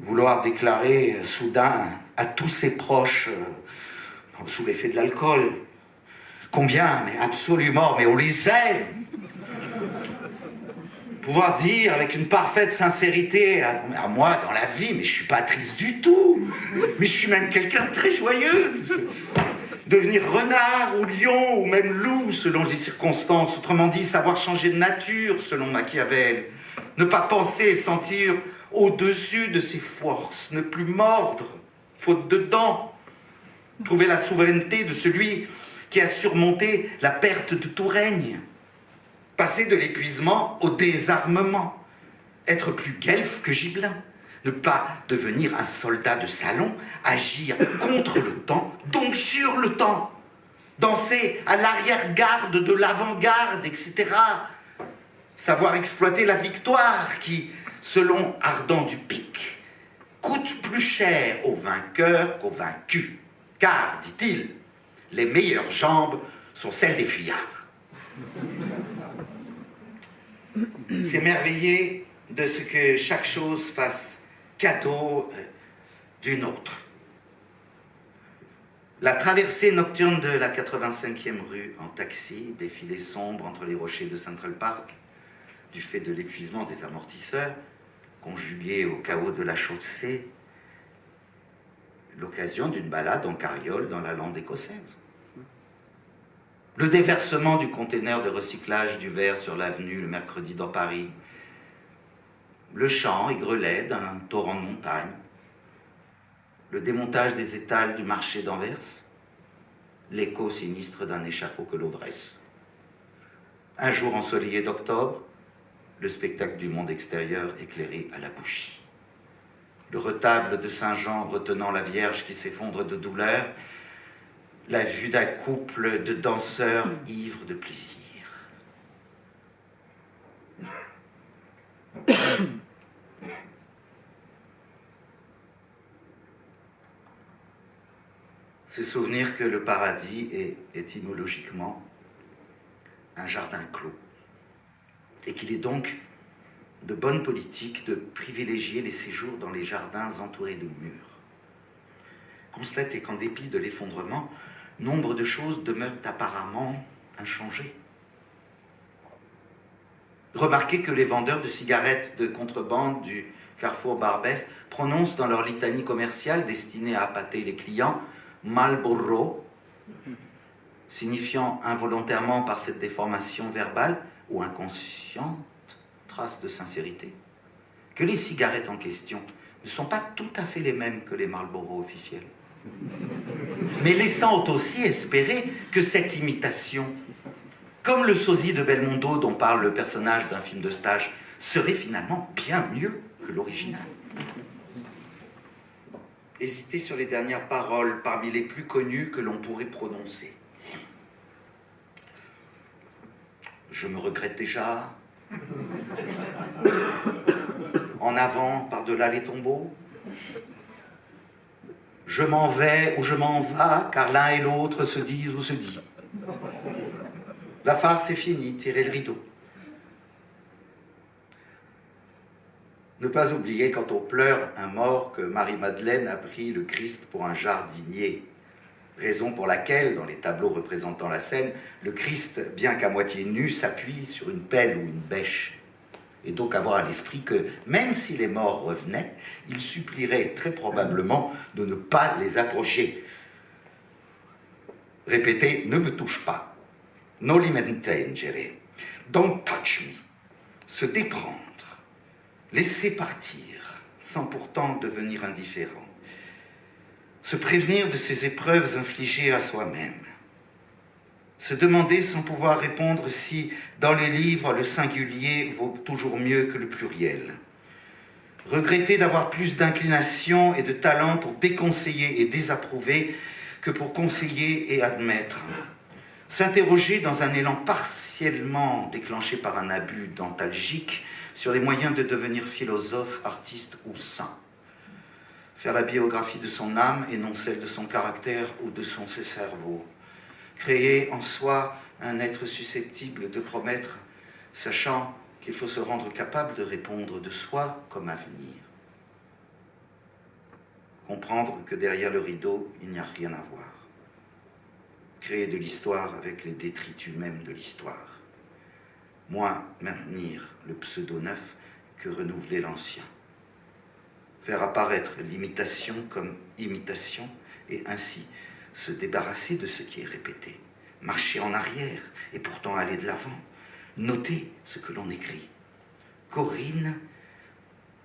Vouloir déclarer soudain à tous ses proches, sous l'effet de l'alcool, combien, mais absolument, mais on les aime. Pouvoir dire avec une parfaite sincérité à moi dans la vie, mais je suis pas triste du tout, mais je suis même quelqu'un de très joyeux. Devenir renard ou lion ou même loup selon les circonstances, autrement dit savoir changer de nature selon Machiavel, ne pas penser et sentir au-dessus de ses forces, ne plus mordre, faute de dents, trouver la souveraineté de celui qui a surmonté la perte de tout règne, passer de l'épuisement au désarmement, être plus guelfe que gibelin, ne pas devenir un soldat de salon, agir contre le temps, donc sur le temps, danser à l'arrière-garde de l'avant-garde, etc. Savoir exploiter la victoire qui, selon Ardent du Pic, coûte plus cher aux vainqueurs qu'aux vaincus. Car, dit-il, les meilleures jambes sont celles des fuyards. S'émerveiller de ce que chaque chose fasse cadeau d'une autre. La traversée nocturne de la 85e rue en taxi, défilé sombre entre les rochers de Central Park, du fait de l'épuisement des amortisseurs, conjugué au chaos de la chaussée, l'occasion d'une balade en carriole dans la lande écossaise. Le déversement du conteneur de recyclage du verre sur l'avenue le mercredi dans Paris, le chant et grelet d'un torrent de montagne, le démontage des étals du marché d'Anvers, l'écho sinistre d'un échafaud que l'eau dresse. Un jour ensoleillé d'octobre, le spectacle du monde extérieur éclairé à la bougie. Le retable de Saint-Jean retenant la Vierge qui s'effondre de douleur, la vue d'un couple de danseurs ivres de plaisir. Se souvenir que le paradis est étymologiquement un jardin clos et qu'il est donc de bonne politique de privilégier les séjours dans les jardins entourés de murs. Constatez qu'en dépit de l'effondrement, nombre de choses demeurent apparemment inchangées. Remarquez que les vendeurs de cigarettes de contrebande du Carrefour Barbès prononcent dans leur litanie commerciale destinée à appâter les clients Marlboro, signifiant involontairement par cette déformation verbale ou inconsciente trace de sincérité, que les cigarettes en question ne sont pas tout à fait les mêmes que les Marlboro officiels, mais laissant aussi espérer que cette imitation, comme le sosie de Belmondo dont parle le personnage d'un film de stage, serait finalement bien mieux que l'original. Hésitez sur les dernières paroles parmi les plus connues que l'on pourrait prononcer. Je me regrette déjà. En avant, par-delà les tombeaux. Je m'en vais ou je m'en vas, car l'un et l'autre se disent ou se dit. La farce est finie, tirez le rideau. Ne pas oublier quand on pleure un mort que Marie-Madeleine a pris le Christ pour un jardinier. Raison pour laquelle, dans les tableaux représentant la scène, le Christ, bien qu'à moitié nu, s'appuie sur une pelle ou une bêche. Et donc avoir à l'esprit que, même si les morts revenaient, il supplierait très probablement de ne pas les approcher. Répétez, ne me touche pas. No li m'intengere. Don't touch me. Se déprendre. Laisser partir, sans pourtant devenir indifférent. Se prévenir de ces épreuves infligées à soi-même. Se demander sans pouvoir répondre si, dans les livres, le singulier vaut toujours mieux que le pluriel. Regretter d'avoir plus d'inclination et de talent pour déconseiller et désapprouver que pour conseiller et admettre. S'interroger dans un élan partiellement déclenché par un abus dentalgique sur les moyens de devenir philosophe, artiste ou saint. Faire la biographie de son âme et non celle de son caractère ou de son cerveau. Créer en soi un être susceptible de promettre, sachant qu'il faut se rendre capable de répondre de soi comme avenir. Comprendre que derrière le rideau, il n'y a rien à voir. Créer de l'histoire avec les détritus mêmes de l'histoire. Moins maintenir le pseudo neuf que renouveler l'ancien. Faire apparaître l'imitation comme imitation et ainsi se débarrasser de ce qui est répété. Marcher en arrière et pourtant aller de l'avant. Noter ce que l'on écrit. Corinne,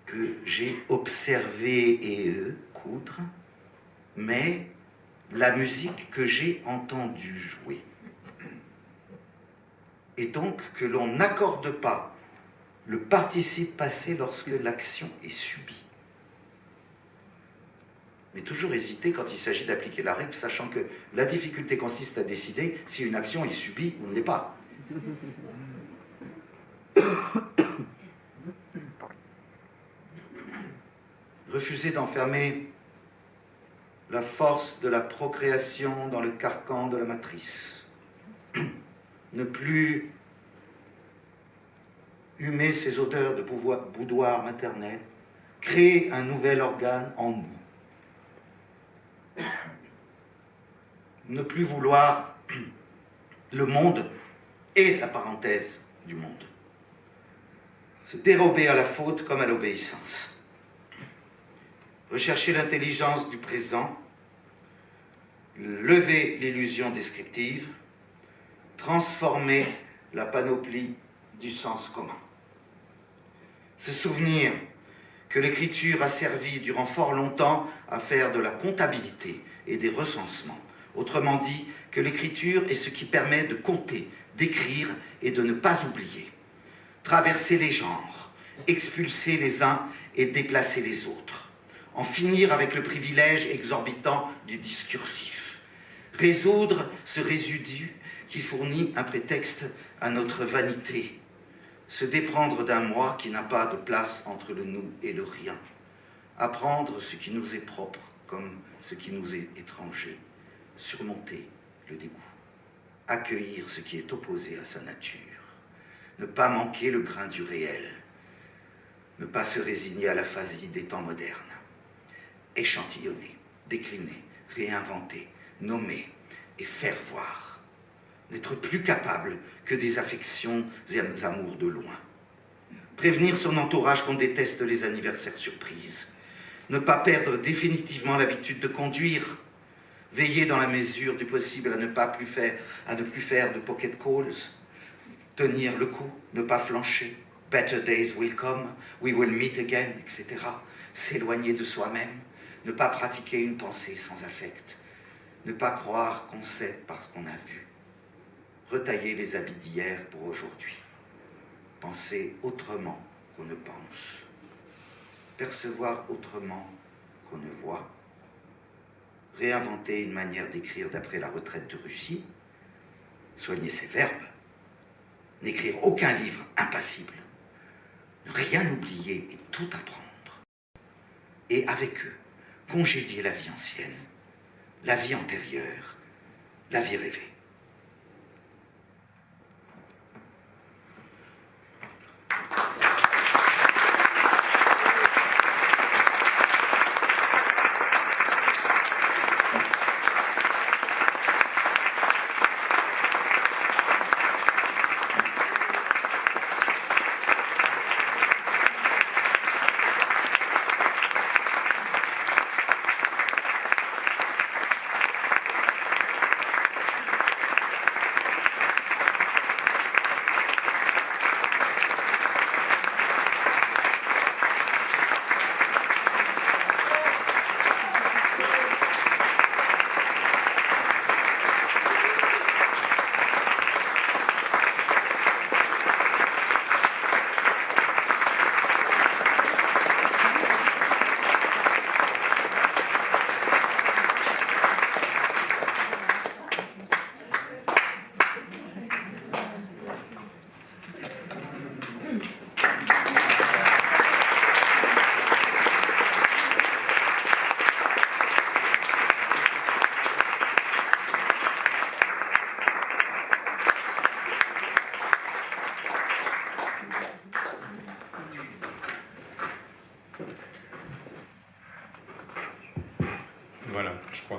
que j'ai observé et coudre, mais la musique que j'ai entendue jouer. Et donc que l'on n'accorde pas le participe passé lorsque l'action est subie. Mais toujours hésiter quand il s'agit d'appliquer la règle, sachant que la difficulté consiste à décider si une action est subie ou ne l'est pas. Refuser d'enfermer la force de la procréation dans le carcan de la matrice. ne plus humer ces odeurs de boudoir maternel, créer un nouvel organe en nous. Ne plus vouloir le monde et la parenthèse du monde. Se dérober à la faute comme à l'obéissance. Rechercher l'intelligence du présent, lever l'illusion descriptive, transformer la panoplie du sens commun. Se souvenir que l'écriture a servi durant fort longtemps à faire de la comptabilité et des recensements. Autrement dit, que l'écriture est ce qui permet de compter, d'écrire et de ne pas oublier. Traverser les genres, expulser les uns et déplacer les autres. En finir avec le privilège exorbitant du discursif. Résoudre ce résidu qui fournit un prétexte à notre vanité. Se déprendre d'un moi qui n'a pas de place entre le nous et le rien. Apprendre ce qui nous est propre comme ce qui nous est étranger. Surmonter le dégoût. Accueillir ce qui est opposé à sa nature. Ne pas manquer le grain du réel. Ne pas se résigner à l'aphasie des temps modernes. Échantillonner, décliner, réinventer, nommer et faire voir. N'être plus capable que des affections et des amours de loin. Prévenir son entourage qu'on déteste les anniversaires surprises. Ne pas perdre définitivement l'habitude de conduire. Veiller dans la mesure du possible à ne plus faire de pocket calls. Tenir le coup, ne pas flancher. Better days will come, we will meet again, etc. S'éloigner de soi-même. Ne pas pratiquer une pensée sans affect. Ne pas croire qu'on sait parce qu'on a vu. Retailler les habits d'hier pour aujourd'hui. Penser autrement qu'on ne pense. Percevoir autrement qu'on ne voit. Réinventer une manière d'écrire d'après la retraite de Russie. Soigner ses verbes. N'écrire aucun livre impassible. Ne rien oublier et tout apprendre. Et avec eux, congédier la vie ancienne, la vie antérieure, la vie rêvée.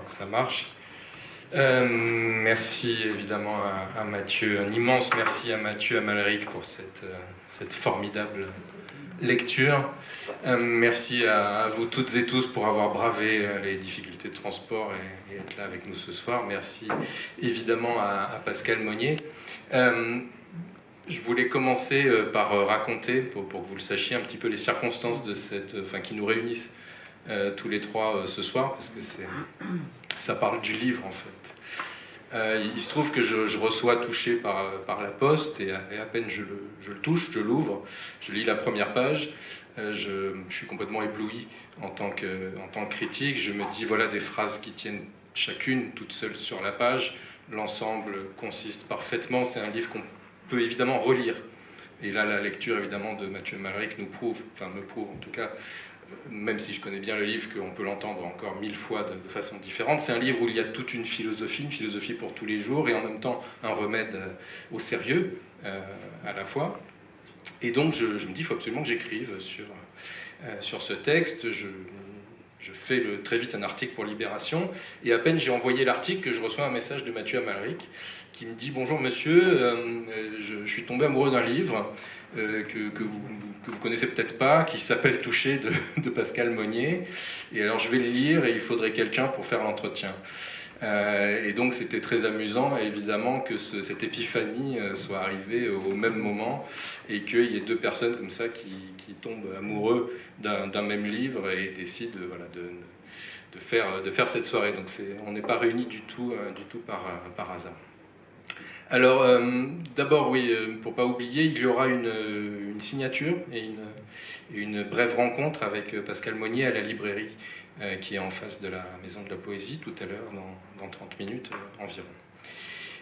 Ça marche. Merci évidemment à Mathieu, un immense merci à Mathieu Amalric pour cette formidable lecture. Merci à vous toutes et tous pour avoir bravé les difficultés de transport et être là avec nous ce soir. Merci évidemment à Pascal Monnier. Je voulais commencer par raconter, pour que vous le sachiez, un petit peu les circonstances de qui nous réunissent tous les trois ce soir, parce que ça parle du livre en fait. Il se trouve que je reçois Touché par la poste, et à peine je le touche, je l'ouvre, je lis la première page, je suis complètement ébloui en tant que critique. Je me dis voilà des phrases qui tiennent chacune toute seule sur la page, l'ensemble consiste parfaitement. C'est un livre qu'on peut évidemment relire Et là, la lecture, évidemment, de Mathieu Amalric me prouve en tout cas, même si je connais bien le livre, qu'on peut l'entendre encore 1000 fois de façon différente. C'est un livre où il y a toute une philosophie pour tous les jours, et en même temps un remède au sérieux à la fois. Et donc je me dis, il faut absolument que j'écrive sur ce texte. Je fais très vite un article pour Libération, et à peine j'ai envoyé l'article que je reçois un message de Mathieu Amalric qui me dit: bonjour monsieur, je suis tombé amoureux d'un livre que vous connaissez peut-être pas, qui s'appelle Touché de Pascal Monnier, et alors je vais le lire et il faudrait quelqu'un pour faire l'entretien. Et donc c'était très amusant, évidemment, que cette épiphanie soit arrivée au même moment, et qu'il y ait deux personnes comme ça qui tombent amoureux d'un même livre et décident de faire cette soirée. Donc on n'est pas réunis du tout par hasard. Alors, d'abord, oui, pour ne pas oublier, il y aura une signature et une brève rencontre avec Pascal Monnier à la librairie qui est en face de la Maison de la Poésie tout à l'heure, dans 30 minutes environ.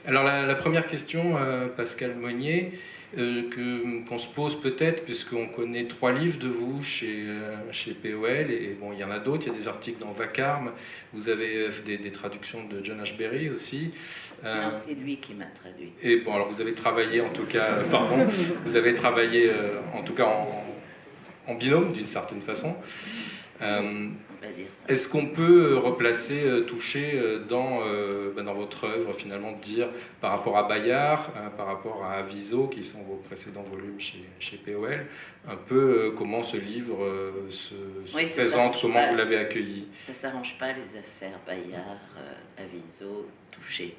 Alors, la première question, Pascal Monnier, qu'on se pose peut-être, puisqu'on connaît 3 livres de vous chez POL, et bon, il y en a d'autres, il y a des articles dans Vacarme, vous avez des traductions de John Ashbery aussi. Non, c'est lui qui m'a traduit. Et bon, alors vous avez travaillé en tout cas, vous avez travaillé en tout cas en binôme d'une certaine façon. Est-ce qu'on peut replacer Touché dans votre œuvre, finalement, de dire par rapport à Bayard, par rapport à Aviso, qui sont vos précédents volumes chez POL, un peu comment ce livre se présente, comment vous l'avez accueilli? Ça ne s'arrange pas, les affaires Bayard, Aviso, Touché.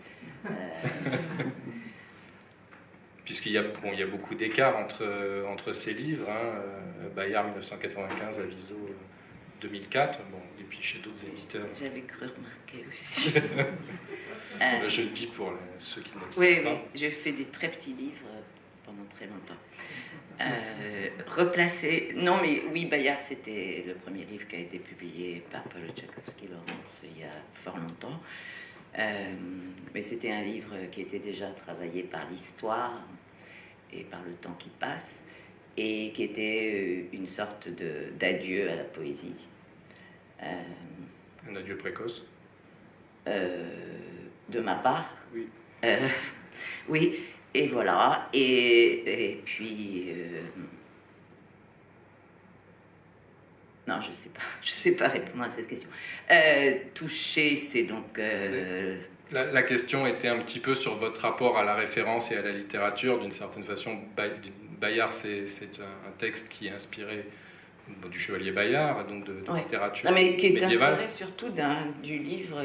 Puisqu'il y a beaucoup d'écart entre ces livres, Bayard 1995, Aviso 2004, et puis chez d'autres éditeurs. J'avais cru remarquer aussi. Je le dis pour ceux qui ne le savent pas. Oui, j'ai fait des très petits livres pendant très longtemps. Replacer... Non, mais oui, Bayard, c'était le premier livre qui a été publié par Paul Tchaikovsky-Laurence il y a fort longtemps. Mais c'était un livre qui était déjà travaillé par l'histoire et par le temps qui passe, et qui était une sorte d'adieu à la poésie. Un adieu précoce de ma part. Oui. Oui, et voilà. Et puis... non, je sais pas répondre à cette question. Touché, c'est donc... La question était un petit peu sur votre rapport à la référence et à la littérature. D'une certaine façon, Bayard, c'est un texte qui est inspiré du Chevalier Bayard, donc de littérature mais qui est médiévale. Inspiré surtout du livre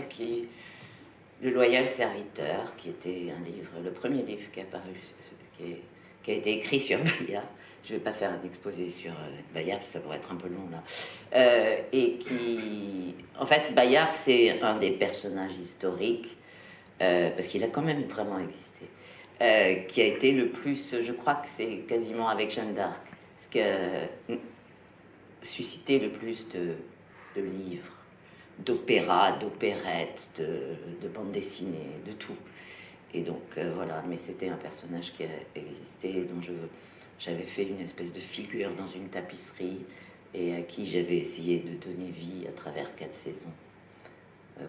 Le Loyal Serviteur, qui était le premier livre qui est apparu, qui a été écrit sur Bayard. Je ne vais pas faire un exposé sur Bayard, ça pourrait être un peu long là. Et qui... En fait, Bayard, c'est un des personnages historiques, parce qu'il a quand même vraiment existé, qui a été le plus... Je crois que c'est quasiment avec Jeanne d'Arc, ce qui a suscité le plus de livres, d'opéras, d'opérettes, de bandes dessinées, de tout. Et donc, voilà, mais c'était un personnage qui a existé, dont j'avais fait une espèce de figure dans une tapisserie, et à qui j'avais essayé de donner vie à travers 4 saisons.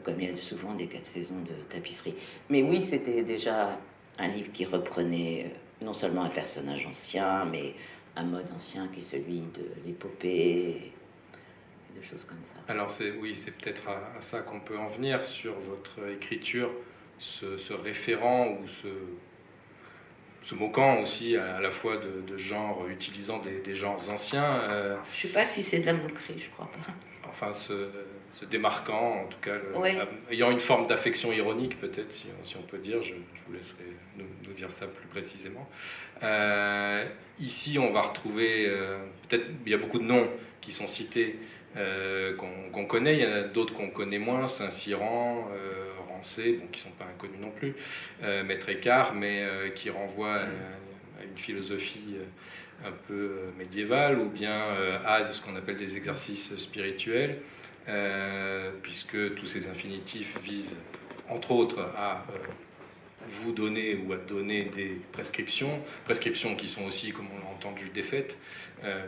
Comme il y a souvent des 4 saisons de tapisserie. Mais oui, c'était déjà un livre qui reprenait non seulement un personnage ancien, mais un mode ancien qui est celui de l'épopée, et de choses comme ça. Alors c'est peut-être à ça qu'on peut en venir sur votre écriture, ce référent ou se moquant aussi à la fois de genres, utilisant des genres anciens. Je sais pas si c'est de la moquerie, je crois pas. Enfin, se démarquant, en tout cas, ouais. Ayant une forme d'affection ironique, peut-être, si on peut dire, je vous laisserai nous dire ça plus précisément. Ici, on va retrouver, peut-être, il y a beaucoup de noms qui sont cités, qu'on connaît, il y en a d'autres qu'on connaît moins, Saint-Cyran, Rancé, qui ne sont pas inconnus non plus, Maître Écart, mais qui renvoient à une philosophie un peu médiévale, ou bien à ce qu'on appelle des exercices spirituels, puisque tous ces infinitifs visent, entre autres, à vous donner ou à donner des prescriptions qui sont aussi, comme on l'a entendu, défaites,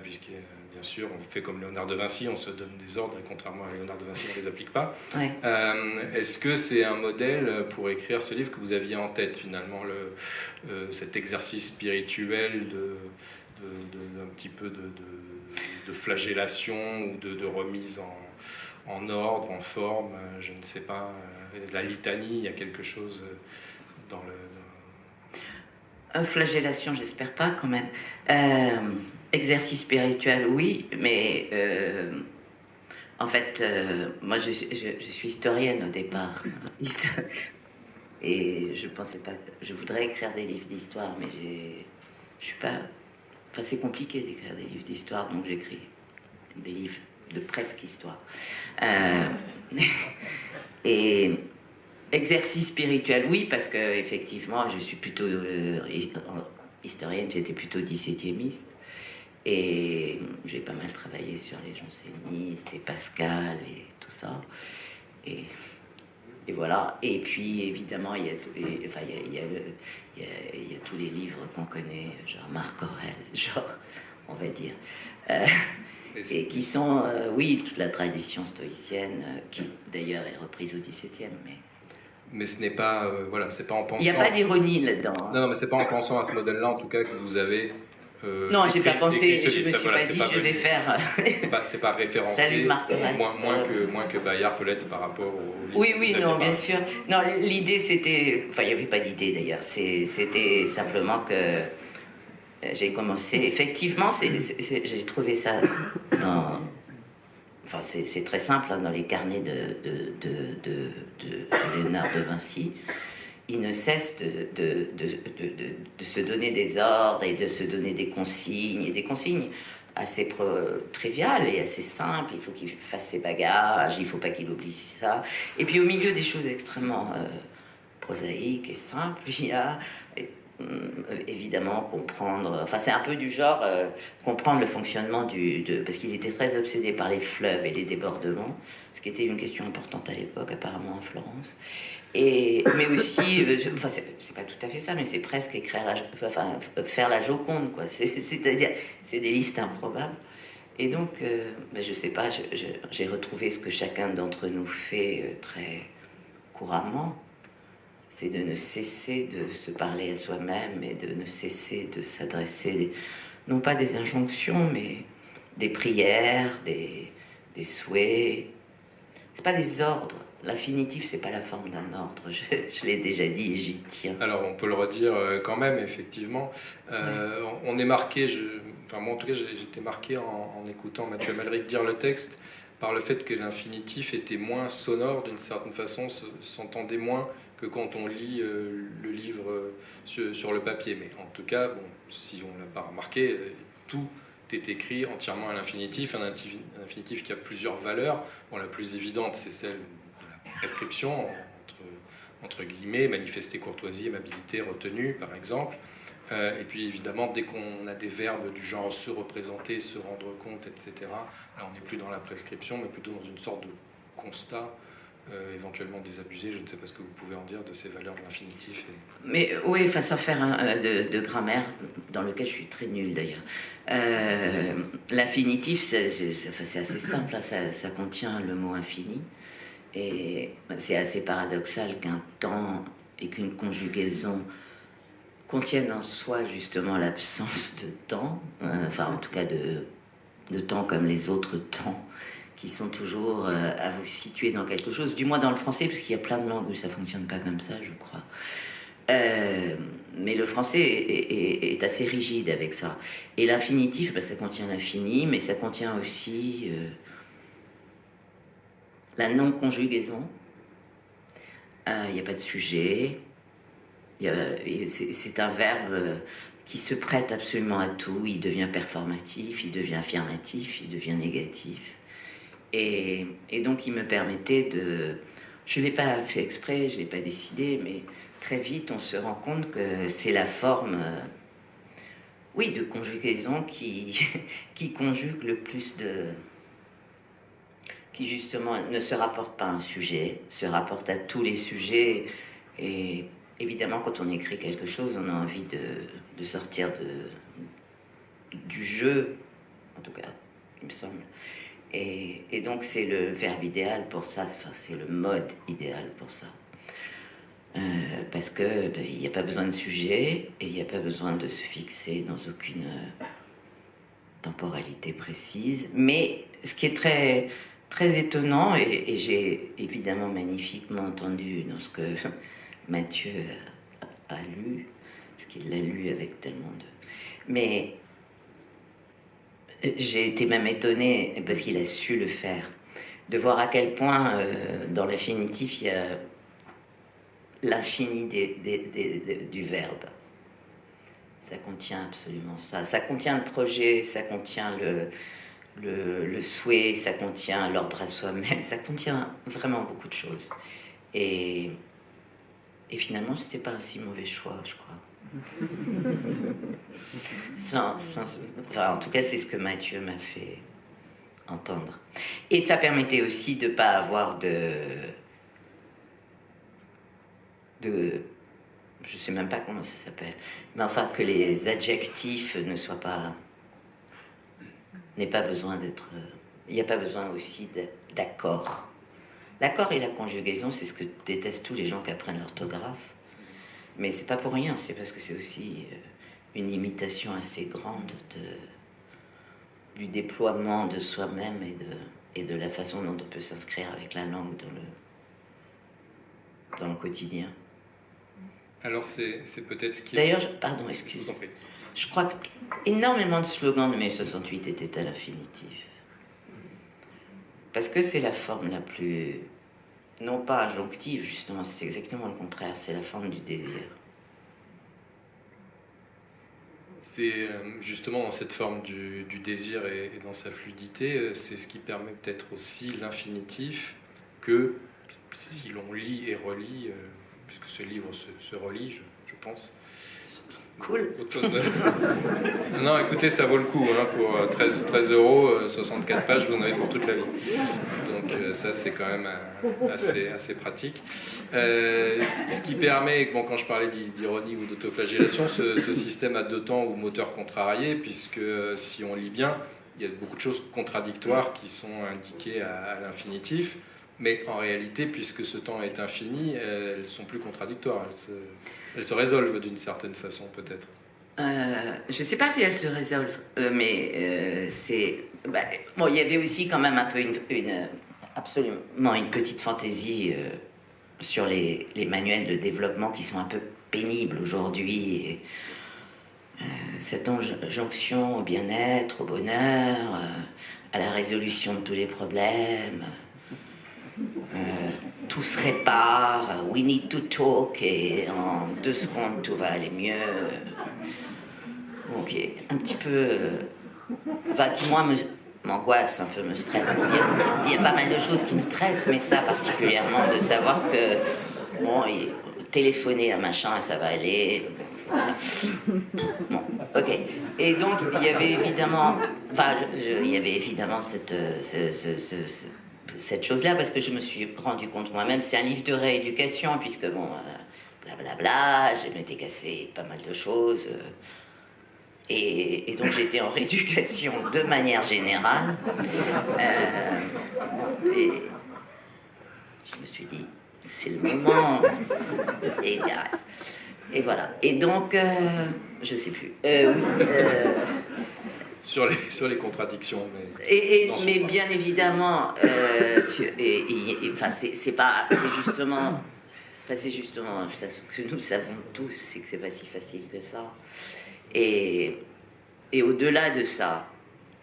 puisque bien sûr on fait comme Léonard de Vinci, on se donne des ordres et contrairement à Léonard de Vinci on ne les applique pas. Ouais. Est-ce que c'est un modèle pour écrire ce livre que vous aviez en tête finalement, cet exercice spirituel un petit peu de flagellation ou de remise en ordre, en forme, je ne sais pas, la litanie, il y a quelque chose dans le... Flagellation, j'espère pas quand même. Exercice spirituel, oui, mais en fait, moi je suis historienne au départ. Et je pensais pas... Je voudrais écrire des livres d'histoire, mais je suis pas... Enfin, c'est compliqué d'écrire des livres d'histoire, donc j'écris des livres de presque histoire. Et exercice spirituel, oui, parce que effectivement, je suis plutôt historienne, j'étais plutôt 17e-iste, et j'ai pas mal travaillé sur les jansénistes et Pascal et tout ça. Et voilà. Et puis évidemment, il y a tous les livres qu'on connaît, genre Marc Aurèle, genre, on va dire. Et qui sont, oui, toute la tradition stoïcienne, qui d'ailleurs est reprise au XVIIe. Mais ce n'est pas, voilà, c'est pas en pensant... Il n'y a pas d'ironie là-dedans. Non, mais c'est pas en pensant à ce modèle-là, en tout cas, que vous avez... non, j'ai pas pensé, je me suis pas dit, je vais faire... c'est pas référencé. Salut Marc Aurèle. moins que Bayard, peut-être, par rapport au... Oui, non, bien sûr. Non, l'idée, c'était... Enfin, il n'y avait pas d'idée, d'ailleurs. C'était simplement que... J'ai commencé, effectivement, j'ai trouvé ça dans... Enfin, c'est très simple, hein, dans les carnets de Léonard de Vinci. Il ne cesse de se donner des ordres et de se donner des consignes, et des consignes assez triviales et assez simples. Il faut qu'il fasse ses bagages, il ne faut pas qu'il oublie ça. Et puis au milieu des choses extrêmement prosaïques et simples, il y a... évidemment comprendre, enfin c'est un peu du genre comprendre le fonctionnement parce qu'il était très obsédé par les fleuves et les débordements, ce qui était une question importante à l'époque apparemment en Florence, mais aussi enfin c'est pas tout à fait ça, mais c'est presque faire la Joconde, quoi. C'est-à-dire c'est des listes improbables. Et donc je sais pas, j'ai retrouvé ce que chacun d'entre nous fait très couramment. C'est de ne cesser de se parler à soi-même et de ne cesser de s'adresser, non pas des injonctions, mais des prières, des souhaits. C'est pas des ordres. L'infinitif, c'est pas la forme d'un ordre. Je l'ai déjà dit et j'y tiens. Alors, on peut le redire quand même, effectivement. On est marqué, enfin moi en tout cas, j'étais marqué en écoutant Mathieu Amalric dire le texte, par le fait que l'infinitif était moins sonore, d'une certaine façon, s'entendait moins que quand on lit le livre sur le papier. Mais en tout cas, bon, si on ne l'a pas remarqué, tout est écrit entièrement à l'infinitif, un infinitif qui a plusieurs valeurs. Bon, la plus évidente, c'est celle de la prescription, entre guillemets, manifester courtoisie, amabilité, retenue, par exemple. Et puis évidemment, dès qu'on a des verbes du genre se représenter, se rendre compte, etc., là on n'est plus dans la prescription, mais plutôt dans une sorte de constat, éventuellement désabusé. Je ne sais pas ce que vous pouvez en dire de ces valeurs de l'infinitif. Mais oui, sans faire de grammaire, dans lequel je suis très nulle d'ailleurs. L'infinitif, c'est assez simple, hein, ça contient le mot infini. Et c'est assez paradoxal qu'un temps et qu'une conjugaison contiennent en soi justement l'absence de temps, enfin en tout cas de temps comme les autres temps, qui sont toujours à vous situer dans quelque chose, du moins dans le français, parce qu'il y a plein de langues où ça fonctionne pas comme ça, je crois. Mais le français est assez rigide avec ça. Et l'infinitif, ça contient l'infini, mais ça contient aussi la non-conjugaison. Il n'y a pas de sujet. C'est un verbe qui se prête absolument à tout. Il devient performatif, il devient affirmatif, il devient négatif. Et donc il me permettait de... Je ne l'ai pas fait exprès, je ne l'ai pas décidé, mais très vite on se rend compte que c'est la forme, oui, de conjugaison qui conjugue le plus de... qui justement ne se rapporte pas à un sujet, se rapporte à tous les sujets et évidemment, quand on écrit quelque chose, on a envie de sortir du jeu, en tout cas, il me semble. Et donc, c'est le verbe idéal pour ça, enfin, c'est le mode idéal pour ça. Parce que il n'y a pas besoin de sujet et il n'y a pas besoin de se fixer dans aucune temporalité précise. Mais ce qui est très, très étonnant, et j'ai évidemment magnifiquement entendu dans ce que Mathieu a lu, parce qu'il l'a lu avec tellement de... Mais j'ai été même étonnée, parce qu'il a su le faire, de voir à quel point dans l'infinitif, il y a l'infini du verbe. Ça contient absolument ça. Ça contient le projet, ça contient le souhait, ça contient l'ordre à soi-même, ça contient vraiment beaucoup de choses. Et finalement, c'était pas un si mauvais choix, je crois. Enfin, en tout cas, c'est ce que Mathieu m'a fait entendre. Et ça permettait aussi de ne pas avoir je sais même pas comment ça s'appelle, mais enfin que les adjectifs n'aient pas besoin d'être... Il n'y a pas besoin aussi d'accord. L'accord et la conjugaison, c'est ce que détestent tous les gens qui apprennent l'orthographe. Mais c'est pas pour rien, c'est parce que c'est aussi une imitation assez grande du déploiement de soi-même et de la façon dont on peut s'inscrire avec la langue dans le quotidien. Alors c'est peut-être ce qui... D'ailleurs, pardon, excuse. Je vous en prie. Je crois qu'énormément de slogans de mai 68 étaient à l'infinitif. Parce que c'est la forme la plus... Non pas injonctive, justement, c'est exactement le contraire, c'est la forme du désir. C'est justement dans cette forme du désir et dans sa fluidité, c'est ce qui permet peut-être aussi l'infinitif que, si l'on lit et relit, puisque ce livre se relit, je pense. Cool. Non, écoutez, ça vaut le coup, hein, pour 13 euros, 64 pages, vous en avez pour toute la vie. Donc ça, c'est quand même assez pratique. Ce qui permet, bon, quand je parlais d'ironie ou d'autoflagellation, ce système à deux temps ou moteur contrarié, puisque si on lit bien, il y a beaucoup de choses contradictoires qui sont indiquées à l'infinitif. Mais en réalité, puisque ce temps est infini, elles sont plus contradictoires. Elles se résolvent d'une certaine façon, peut-être. Je ne sais pas si elles se résolvent, mais c'est... bon, il y avait aussi quand même un peu absolument une petite fantaisie sur les manuels de développement qui sont un peu pénibles aujourd'hui. Cette injonction au bien-être, au bonheur, à la résolution de tous les problèmes... tout se répare, we need to talk, et en 2 secondes tout va aller mieux. Ok, un petit peu. Enfin, qui moi m'angoisse, un peu me stresse. Il y a pas mal de choses qui me stressent, mais ça particulièrement, de savoir que, bon, téléphoner à machin, ça va aller. Bon, ok. Et donc, il y avait évidemment. Enfin, il y avait évidemment cette chose-là, parce que je me suis rendu compte moi-même, c'est un livre de rééducation, puisque bon, blablabla, je m'étais cassé pas mal de choses, et donc j'étais en rééducation de manière générale, et je me suis dit, c'est le moment, et voilà, et donc, je sais plus, Sur les contradictions. Mais bien évidemment, c'est justement ça, ce que nous savons tous, c'est que c'est pas si facile que ça. Et au-delà de ça,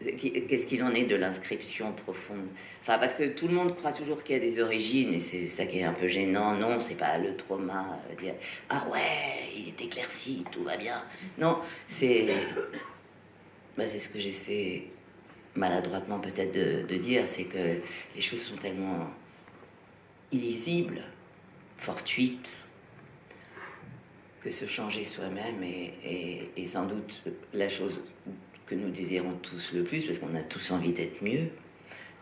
qu'est-ce qu'il en est de l'inscription profonde? Enfin, parce que tout le monde croit toujours qu'il y a des origines, et c'est ça qui est un peu gênant. Non, c'est pas le trauma, dire ah ouais, il est éclairci, tout va bien. Non, c'est ce que j'essaie maladroitement peut-être de dire, c'est que les choses sont tellement illisibles, fortuites, que se changer soi-même est sans doute la chose que nous désirons tous le plus, parce qu'on a tous envie d'être mieux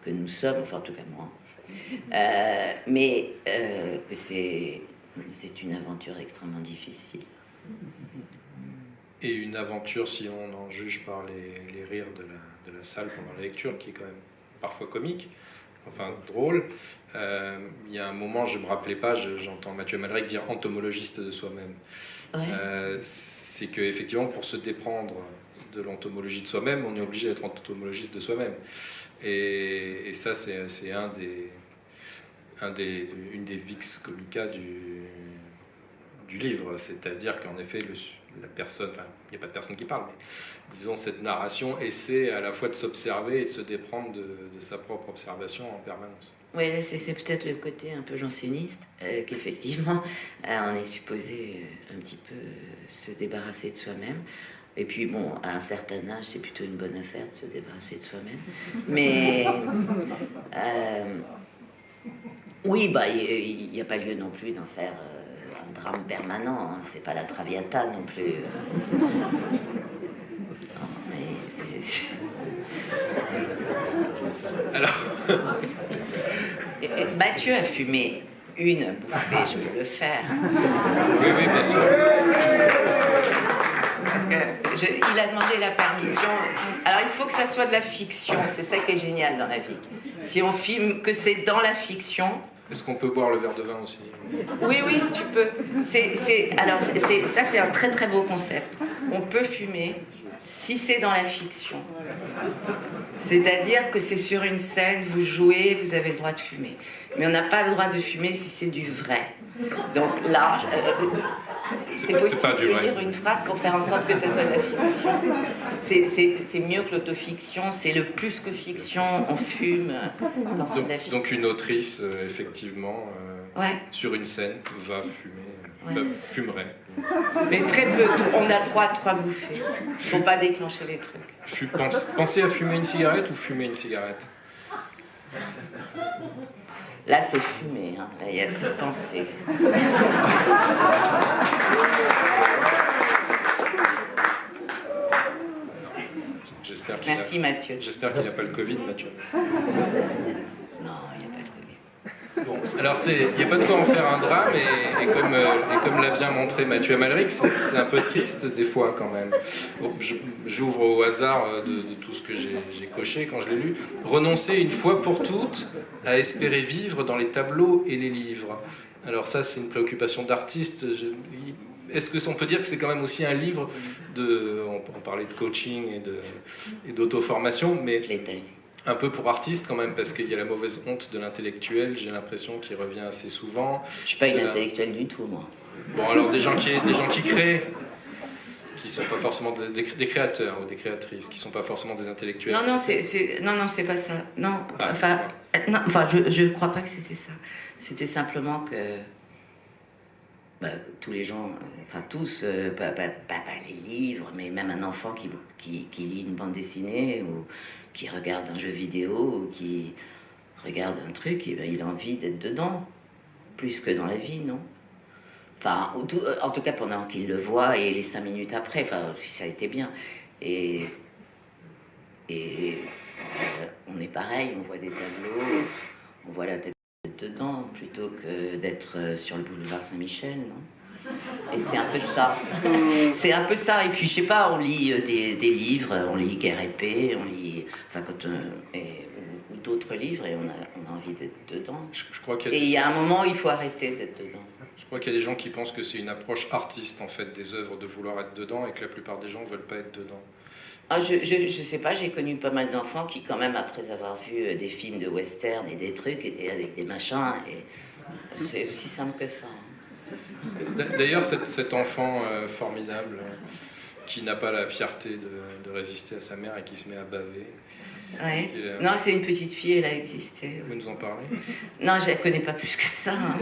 que nous sommes, enfin en tout cas moi. Mais que c'est c'est une aventure extrêmement difficile. Et une aventure, si on en juge par les rires de la salle pendant la lecture, qui est quand même parfois comique, enfin drôle. Il y a un moment, je ne me rappelais pas, j'entends Mathieu Amalric dire entomologiste de soi-même. Ouais. C'est qu'effectivement, pour se déprendre de l'entomologie de soi-même, on est obligé d'être entomologiste de soi-même. Et ça, c'est une des vix comica du livre. C'est-à-dire qu'en effet, la personne, enfin, il n'y a pas de personne qui parle, mais disons, cette narration essaie à la fois de s'observer et de se déprendre de sa propre observation en permanence. Oui, c'est peut-être le côté un peu janséniste, qu'effectivement, on est supposé un petit peu se débarrasser de soi-même. Et puis, bon, à un certain âge, c'est plutôt une bonne affaire de se débarrasser de soi-même. Mais, oui, bah, il n'y a pas lieu non plus d'en faire un drame permanent. Hein. C'est pas la Traviata non plus. Non, mais c'est... Alors... Mathieu a fumé une bouffée, je peux le faire. Oui, oui, bien sûr. Parce que il a demandé la permission. Alors il faut que ça soit de la fiction, c'est ça qui est génial dans la vie. Si on filme que c'est dans la fiction... Est-ce qu'on peut boire le verre de vin aussi? Oui, oui, tu peux. Alors ça c'est un très très beau concept. On peut fumer si c'est dans la fiction. C'est-à-dire que c'est sur une scène, vous jouez, vous avez le droit de fumer. Mais on n'a pas le droit de fumer si c'est du vrai. Donc là, c'est possible de lire une phrase pour faire en sorte que ça soit de la fiction. C'est mieux que l'autоfiction, c'est le plus que fiction, on fume quand c'est de la fiction. Donc une autrice, effectivement, ouais. Sur une scène, va fumer, ouais. Fumerait. Mais très peu, on a droit à 3 bouffées. Il ne faut pas déclencher les trucs. Pensez à fumer une cigarette ou fumer une cigarette? Là, c'est fumer, hein. Là, il y a plus de pensée. Merci, Mathieu. J'espère qu'il n'a pas le Covid, Mathieu. Non, il n'y a pas le Covid. Bon, alors il n'y a pas de quoi en faire un drame, et comme l'a bien montré Mathieu Amalric, c'est un peu triste des fois quand même. Bon, j'ouvre au hasard de tout ce que j'ai coché quand je l'ai lu. Renoncer une fois pour toutes à espérer vivre dans les tableaux et les livres. Alors ça, c'est une préoccupation d'artiste. Est-ce qu'on peut dire que c'est quand même aussi un livre on parlait de coaching et d'auto-formation, mais un peu pour artiste quand même, parce qu'il y a la mauvaise honte de l'intellectuel, j'ai l'impression, qui revient assez souvent. Je suis pas une intellectuelle du tout, moi. Bon, alors des gens qui créent, qui sont pas forcément des créateurs ou des créatrices, qui sont pas forcément des intellectuels. Non, c'est pas ça. Non, je crois pas que c'était ça. C'était simplement que tous les gens, enfin tous, pas les livres, mais même un enfant qui lit une bande dessinée ou qui regarde un jeu vidéo ou qui regarde un truc, et il a envie d'être dedans, plus que dans la vie, non? Enfin, en tout cas pendant qu'il le voit et les 5 minutes après, enfin, si ça a été bien. Et on est pareil, on voit des tableaux, on voit la tête dedans plutôt que d'être sur le boulevard Saint-Michel, non? Et c'est un peu ça. C'est un peu ça. Et puis, je sais pas, on lit des livres, on lit Guerre et Paix, on lit... Enfin, ou d'autres livres, et on a envie d'être dedans. Je crois et il y a un moment où il faut arrêter d'être dedans. Je crois qu'il y a des gens qui pensent que c'est une approche artiste, en fait, des œuvres, de vouloir être dedans, et que la plupart des gens ne veulent pas être dedans. Ah, je sais pas, j'ai connu pas mal d'enfants qui, quand même, après avoir vu des films de western et des trucs, étaient avec des machins, et c'est aussi simple que ça. D'ailleurs, cet enfant formidable qui n'a pas la fierté de résister à sa mère et qui se met à baver. Ouais. Non, c'est une petite fille, elle a existé. Vous pouvez nous en parler? Non, je la connais pas plus que ça. Hein.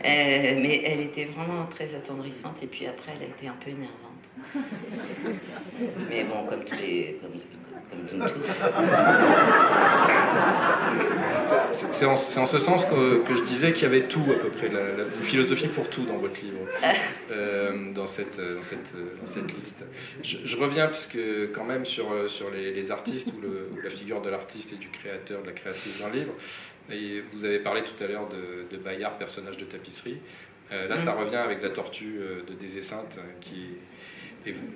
Mais elle était vraiment très attendrissante, et puis après, elle a été un peu énervante. Mais bon, comme nous tous. c'est en ce sens que je disais qu'il y avait tout à peu près, une philosophie pour tout dans votre livre, dans cette liste. Je reviens parce que quand même sur les artistes ou la figure de l'artiste et du créateur, de la créatrice d'un livre. Et vous avez parlé tout à l'heure de Bayard, personnage de tapisserie. Là, ça revient avec la tortue de Des-Esseintes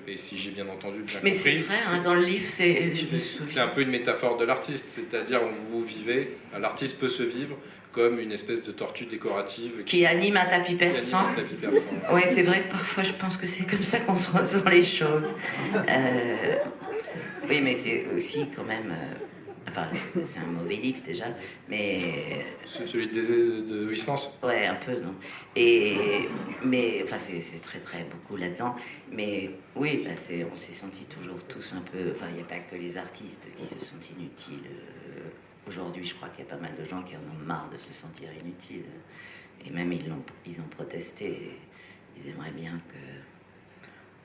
et si j'ai bien entendu, bien mais compris. c'est vrai, hein, dans le livre, c'est un peu une métaphore de l'artiste, c'est-à-dire vous vivez, l'artiste peut se vivre comme une espèce de tortue décorative qui anime un tapis persan. Oui, c'est vrai que parfois je pense que c'est comme ça qu'on se ressent les choses. Oui, mais c'est aussi quand même... Enfin, c'est un mauvais livre déjà, mais... Celui de Huysmans. Ouais, un peu, non. Mais, enfin, c'est très, très beaucoup là-dedans. Mais oui, ben, on s'est sentis toujours tous un peu... Enfin, il n'y a pas que les artistes qui se sentent inutiles. Aujourd'hui, je crois qu'il y a pas mal de gens qui en ont marre de se sentir inutiles. Et même, ils ont protesté. Ils aimeraient bien que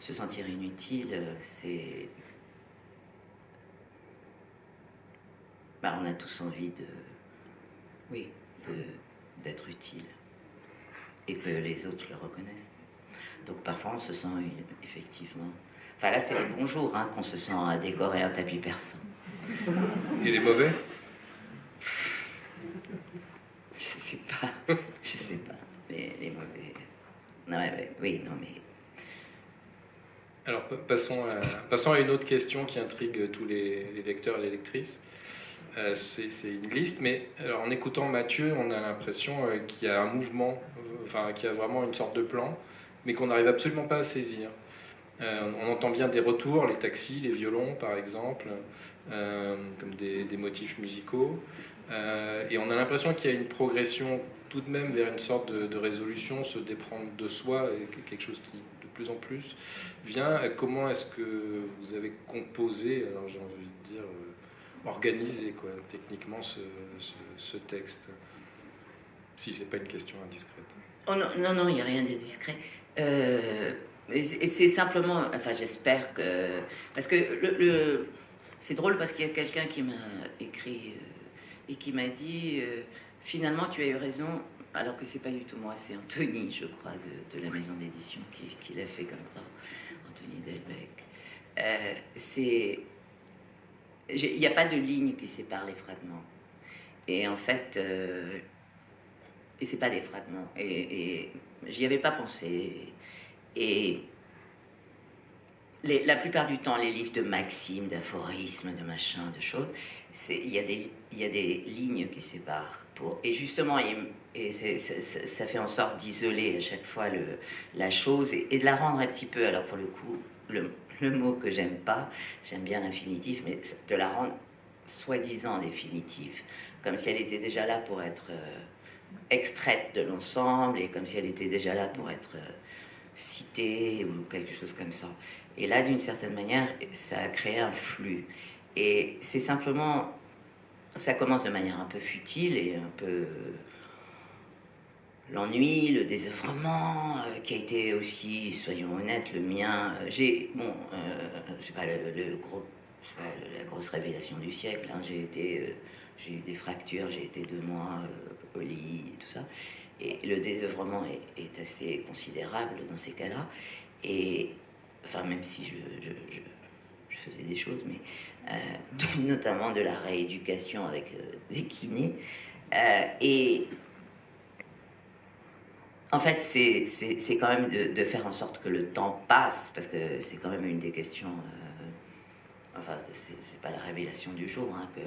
se sentir inutile, c'est... Bah, on a tous envie d'être utile et que les autres le reconnaissent. Donc parfois on se sent effectivement... Enfin là c'est les bons jours hein, qu'on se sent à décorer un tapis persan. Et les mauvais? Je sais pas. Les mauvais... Non, oui, non mais... Alors passons à une autre question qui intrigue tous les lecteurs et les lectrices. C'est une liste, mais alors, en écoutant Mathieu, on a l'impression qu'il y a un mouvement, qu'il y a vraiment une sorte de plan, mais qu'on n'arrive absolument pas à saisir. On entend bien des retours, les taxis, les violons par exemple, comme des motifs musicaux, et on a l'impression qu'il y a une progression tout de même vers une sorte de résolution, se déprendre de soi, et quelque chose qui de plus en plus vient. Comment est-ce que vous avez composé, alors j'ai envie de dire... organiser techniquement ce texte, si c'est pas une question indiscrète. Oh non, il n'y a rien d'indiscret. C'est simplement, enfin j'espère que... Parce que c'est drôle parce qu'il y a quelqu'un qui m'a écrit et qui m'a dit finalement tu as eu raison, alors que c'est pas du tout moi, c'est Anthony, je crois, de la maison d'édition qui l'a fait comme ça, Anthony Delbecq. Il n'y a pas de ligne qui sépare les fragments. Et en fait, et c'est pas des fragments. Et j'y avais pas pensé. Et la plupart du temps, les livres de maximes, d'aphorismes, de machins, de choses, il y a des lignes qui séparent. Et justement, ça fait en sorte d'isoler à chaque fois la chose et de la rendre un petit peu, alors pour le coup, le mot que j'aime pas, j'aime bien l'infinitif, mais de la rendre soi-disant définitive, comme si elle était déjà là pour être extraite de l'ensemble et comme si elle était déjà là pour être citée ou quelque chose comme ça. Et là, d'une certaine manière, ça a créé un flux. Et c'est simplement, ça commence de manière un peu futile et un peu... l'ennui, le désœuvrement, qui a été aussi, soyons honnêtes, le mien. J'ai pas la grosse révélation du siècle. Hein, j'ai eu des fractures, j'ai été 2 mois au lit, et tout ça. Et le désœuvrement est assez considérable dans ces cas-là. Et enfin, même si je faisais des choses, mais notamment de la rééducation avec des kinés. Et en fait, c'est quand même de faire en sorte que le temps passe, parce que c'est quand même une des questions... enfin, c'est pas la révélation du jour, hein, que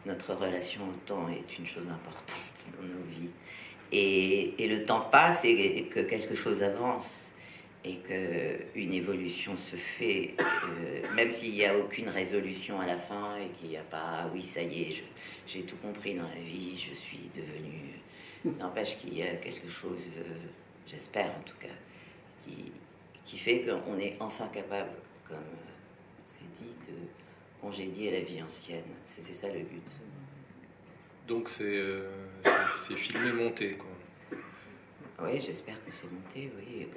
notre relation au temps est une chose importante dans nos vies. Et le temps passe et que quelque chose avance et qu'une évolution se fait, même s'il n'y a aucune résolution à la fin et qu'il n'y a pas, ah oui, ça y est, j'ai tout compris dans la vie, je suis devenue... N'empêche qu'il y a quelque chose, j'espère en tout cas, qui fait qu'on est enfin capable, comme c'est dit, de congédier la vie ancienne. C'était ça le but. Donc c'est filmé, monté, quoi. Oui, j'espère que c'est monté, oui.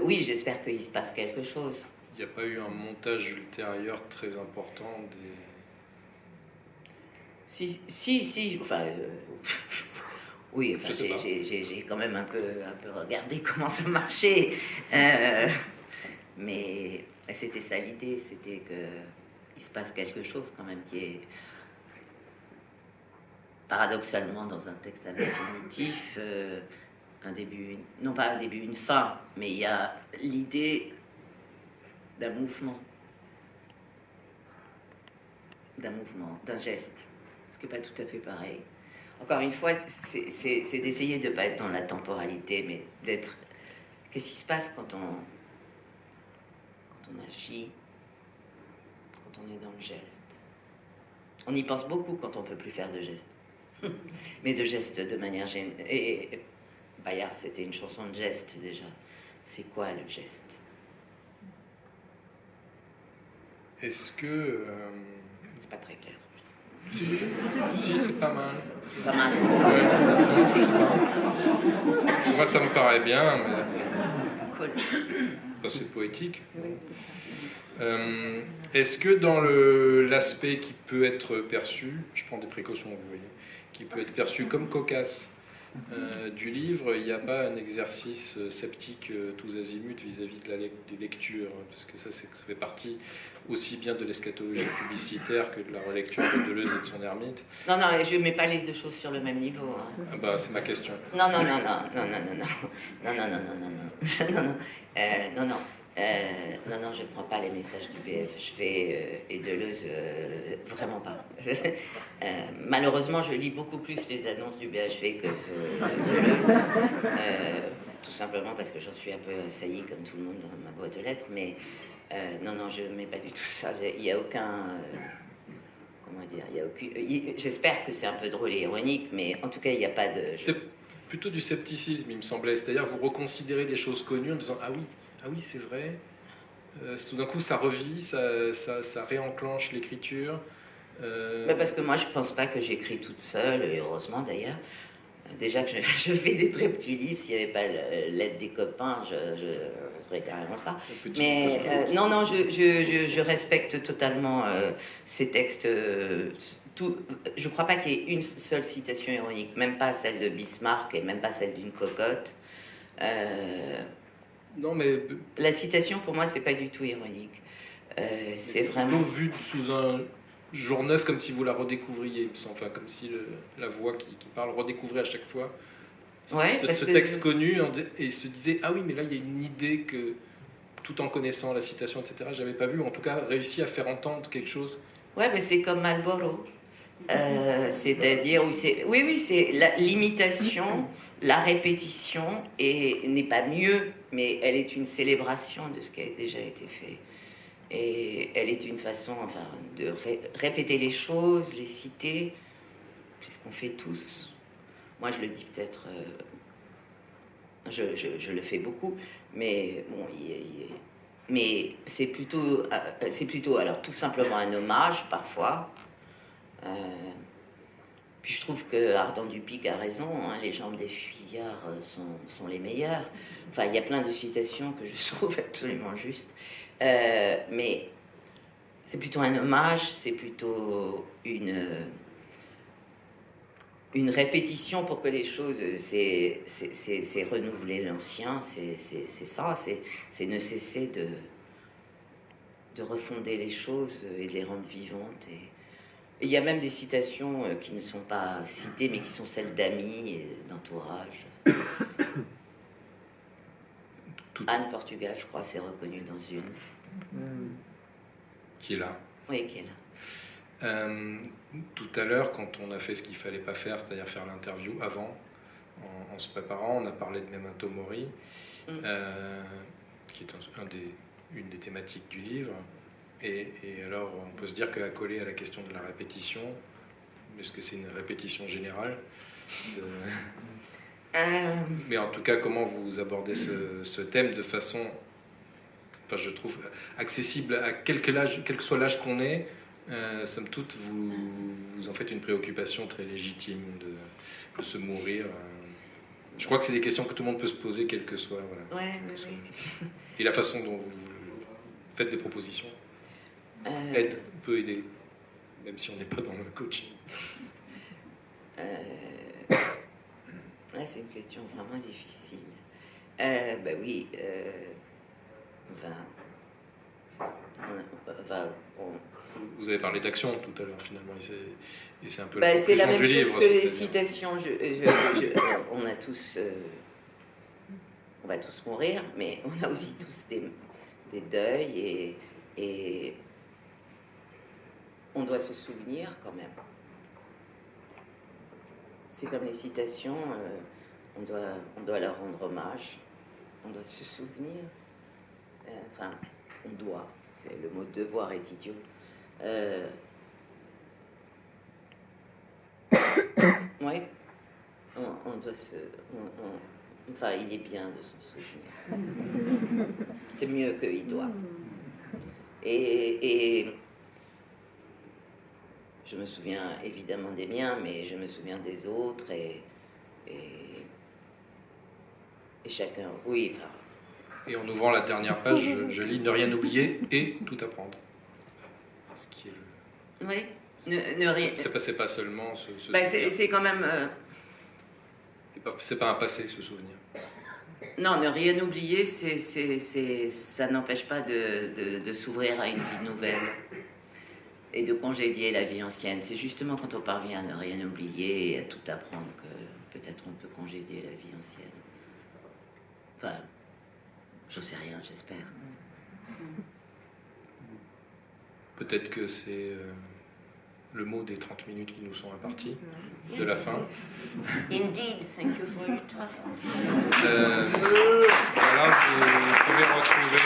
Oui, j'espère qu'il se passe quelque chose. Il n'y a pas eu un montage ultérieur très important Si, enfin... oui, enfin, j'ai quand même un peu regardé comment ça marchait. Mais c'était ça l'idée, c'était qu'il se passe quelque chose quand même qui est... Paradoxalement, dans un texte à l'infinitif, un début, non pas un début, une fin, mais il y a l'idée d'un mouvement, d'un geste, ce qui n'est pas tout à fait pareil. Encore une fois, c'est d'essayer de ne pas être dans la temporalité, mais d'être... Qu'est-ce qui se passe quand on agit, quand on est dans le geste? On y pense beaucoup quand on ne peut plus faire de gestes. Mais de gestes de manière générale. Et Bayard, c'était une chanson de geste déjà. C'est quoi le geste? Est-ce que... C'est pas très clair. Si, c'est pas mal. C'est pas mal. Ouais, non, je sais pas. Moi, ça me paraît bien, mais... Cool. Enfin, c'est poétique. Est-ce que dans l'aspect qui peut être perçu, je prends des précautions, vous voyez, qui peut être perçu comme cocasse du livre, il n'y a pas un exercice sceptique tous azimuts vis-à-vis de des lectures, parce que ça fait partie aussi bien de l'eschatologie publicitaire que de la relecture de Deleuze et de son ermite. Non, je ne mets pas les deux choses sur le même niveau. Hein. Ah bah, c'est ma question. Non, je ne prends pas les messages du BF. Et Deleuze, vraiment pas. Malheureusement, je lis beaucoup plus les annonces du BHV que Deleuze. Tout simplement parce que j'en suis un peu assaillie, comme tout le monde, dans ma boîte aux lettres. Mais je ne mets pas du tout ça. Il n'y a aucun... comment dire, j'espère que c'est un peu drôle et ironique, mais en tout cas, il n'y a pas de... C'est plutôt du scepticisme, il me semblait. C'est-à-dire, vous reconsidérez des choses connues en disant « Ah oui, c'est vrai ». Tout d'un coup, ça revit, ça réenclenche l'écriture. Parce que moi, je ne pense pas que j'écris toute seule, et heureusement d'ailleurs. Déjà que je fais des très petits livres, s'il n'y avait pas l'aide des copains, je ferais carrément ça. Mais je respecte totalement ces textes. Je ne crois pas qu'il y ait une seule citation ironique, même pas celle de Bismarck et même pas celle d'une cocotte. Non, mais... La citation, pour moi, c'est pas du tout ironique. C'est vraiment... vu sous un jour neuf, comme si vous la redécouvriez, enfin, comme si la voix qui parle redécouvrait à chaque fois ce texte connu et se disait « Ah oui, mais là, il y a une idée que, tout en connaissant la citation, etc., j'avais pas vu, ou en tout cas réussi à faire entendre quelque chose. » Ouais, mais c'est comme Malboro. C'est-à-dire, c'est l'imitation, la répétition, et n'est pas mieux, mais elle est une célébration de ce qui a déjà été fait. Et elle est une façon, enfin, de répéter les choses, les citer. C'est ce qu'on fait tous. Moi, je le dis peut-être... je le fais beaucoup, mais bon, mais c'est plutôt, alors, tout simplement un hommage, parfois. Puis je trouve que Ardent Dupic a raison, hein, les jambes des fuyards sont les meilleures. Enfin, il y a plein de citations que je trouve absolument justes. Mais c'est plutôt un hommage, c'est plutôt une répétition pour que les choses, c'est renouveler l'ancien, c'est ça, c'est ne cesser de refonder les choses et de les rendre vivantes. Et il y a même des citations qui ne sont pas citées, mais qui sont celles d'amis et d'entourage. Anne Portugal, je crois, s'est reconnue dans une. Qui est là. Oui, qui est là. Tout à l'heure, quand on a fait ce qu'il ne fallait pas faire, c'est-à-dire faire l'interview avant, en se préparant, on a parlé de Memento Mori, qui est une des thématiques du livre. Et alors, on peut se dire qu'à coller à la question de la répétition, est-ce que c'est une répétition générale Mais en tout cas, comment vous abordez ce thème de façon, enfin, je trouve, accessible à quel que soit l'âge qu'on est, somme toute, vous en faites une préoccupation très légitime de se mourir. Je crois que c'est des questions que tout le monde peut se poser, quel que soit. Voilà, Oui. Et la façon dont vous faites des propositions peut aider. même si on n'est pas dans le coaching. Là, c'est une question vraiment difficile. Ben oui, Vous avez parlé d'action tout à l'heure, finalement, et c'est un peu c'est la même du chose livre, que les citations. On a tous, on va tous mourir, mais on a aussi tous des deuils et on doit se souvenir quand même. C'est comme les citations, on doit leur rendre hommage, on doit se souvenir. Enfin, on doit. Le mot devoir est idiot. Oui, on doit enfin, il est bien de s'en souvenir. C'est mieux qu'il doit. Et je me souviens évidemment des miens, mais je me souviens des autres et chacun. Oui. Enfin, et en ouvrant la dernière page, je lis « Ne rien oublier et tout apprendre ». Ce qui est le... Oui, ne rien... C'est pas seulement ce c'est quand même... C'est pas un passé, ce souvenir. Non, ne rien oublier, ça n'empêche pas de s'ouvrir à une vie nouvelle et de congédier la vie ancienne. C'est justement quand on parvient à ne rien oublier et à tout apprendre que peut-être on peut congédier la vie ancienne. Enfin... Je sais rien, j'espère. Peut-être que c'est le mot des 30 minutes qui nous sont imparties, de la fin. Indeed, thank you for your time. Voilà, vous pouvez retrouver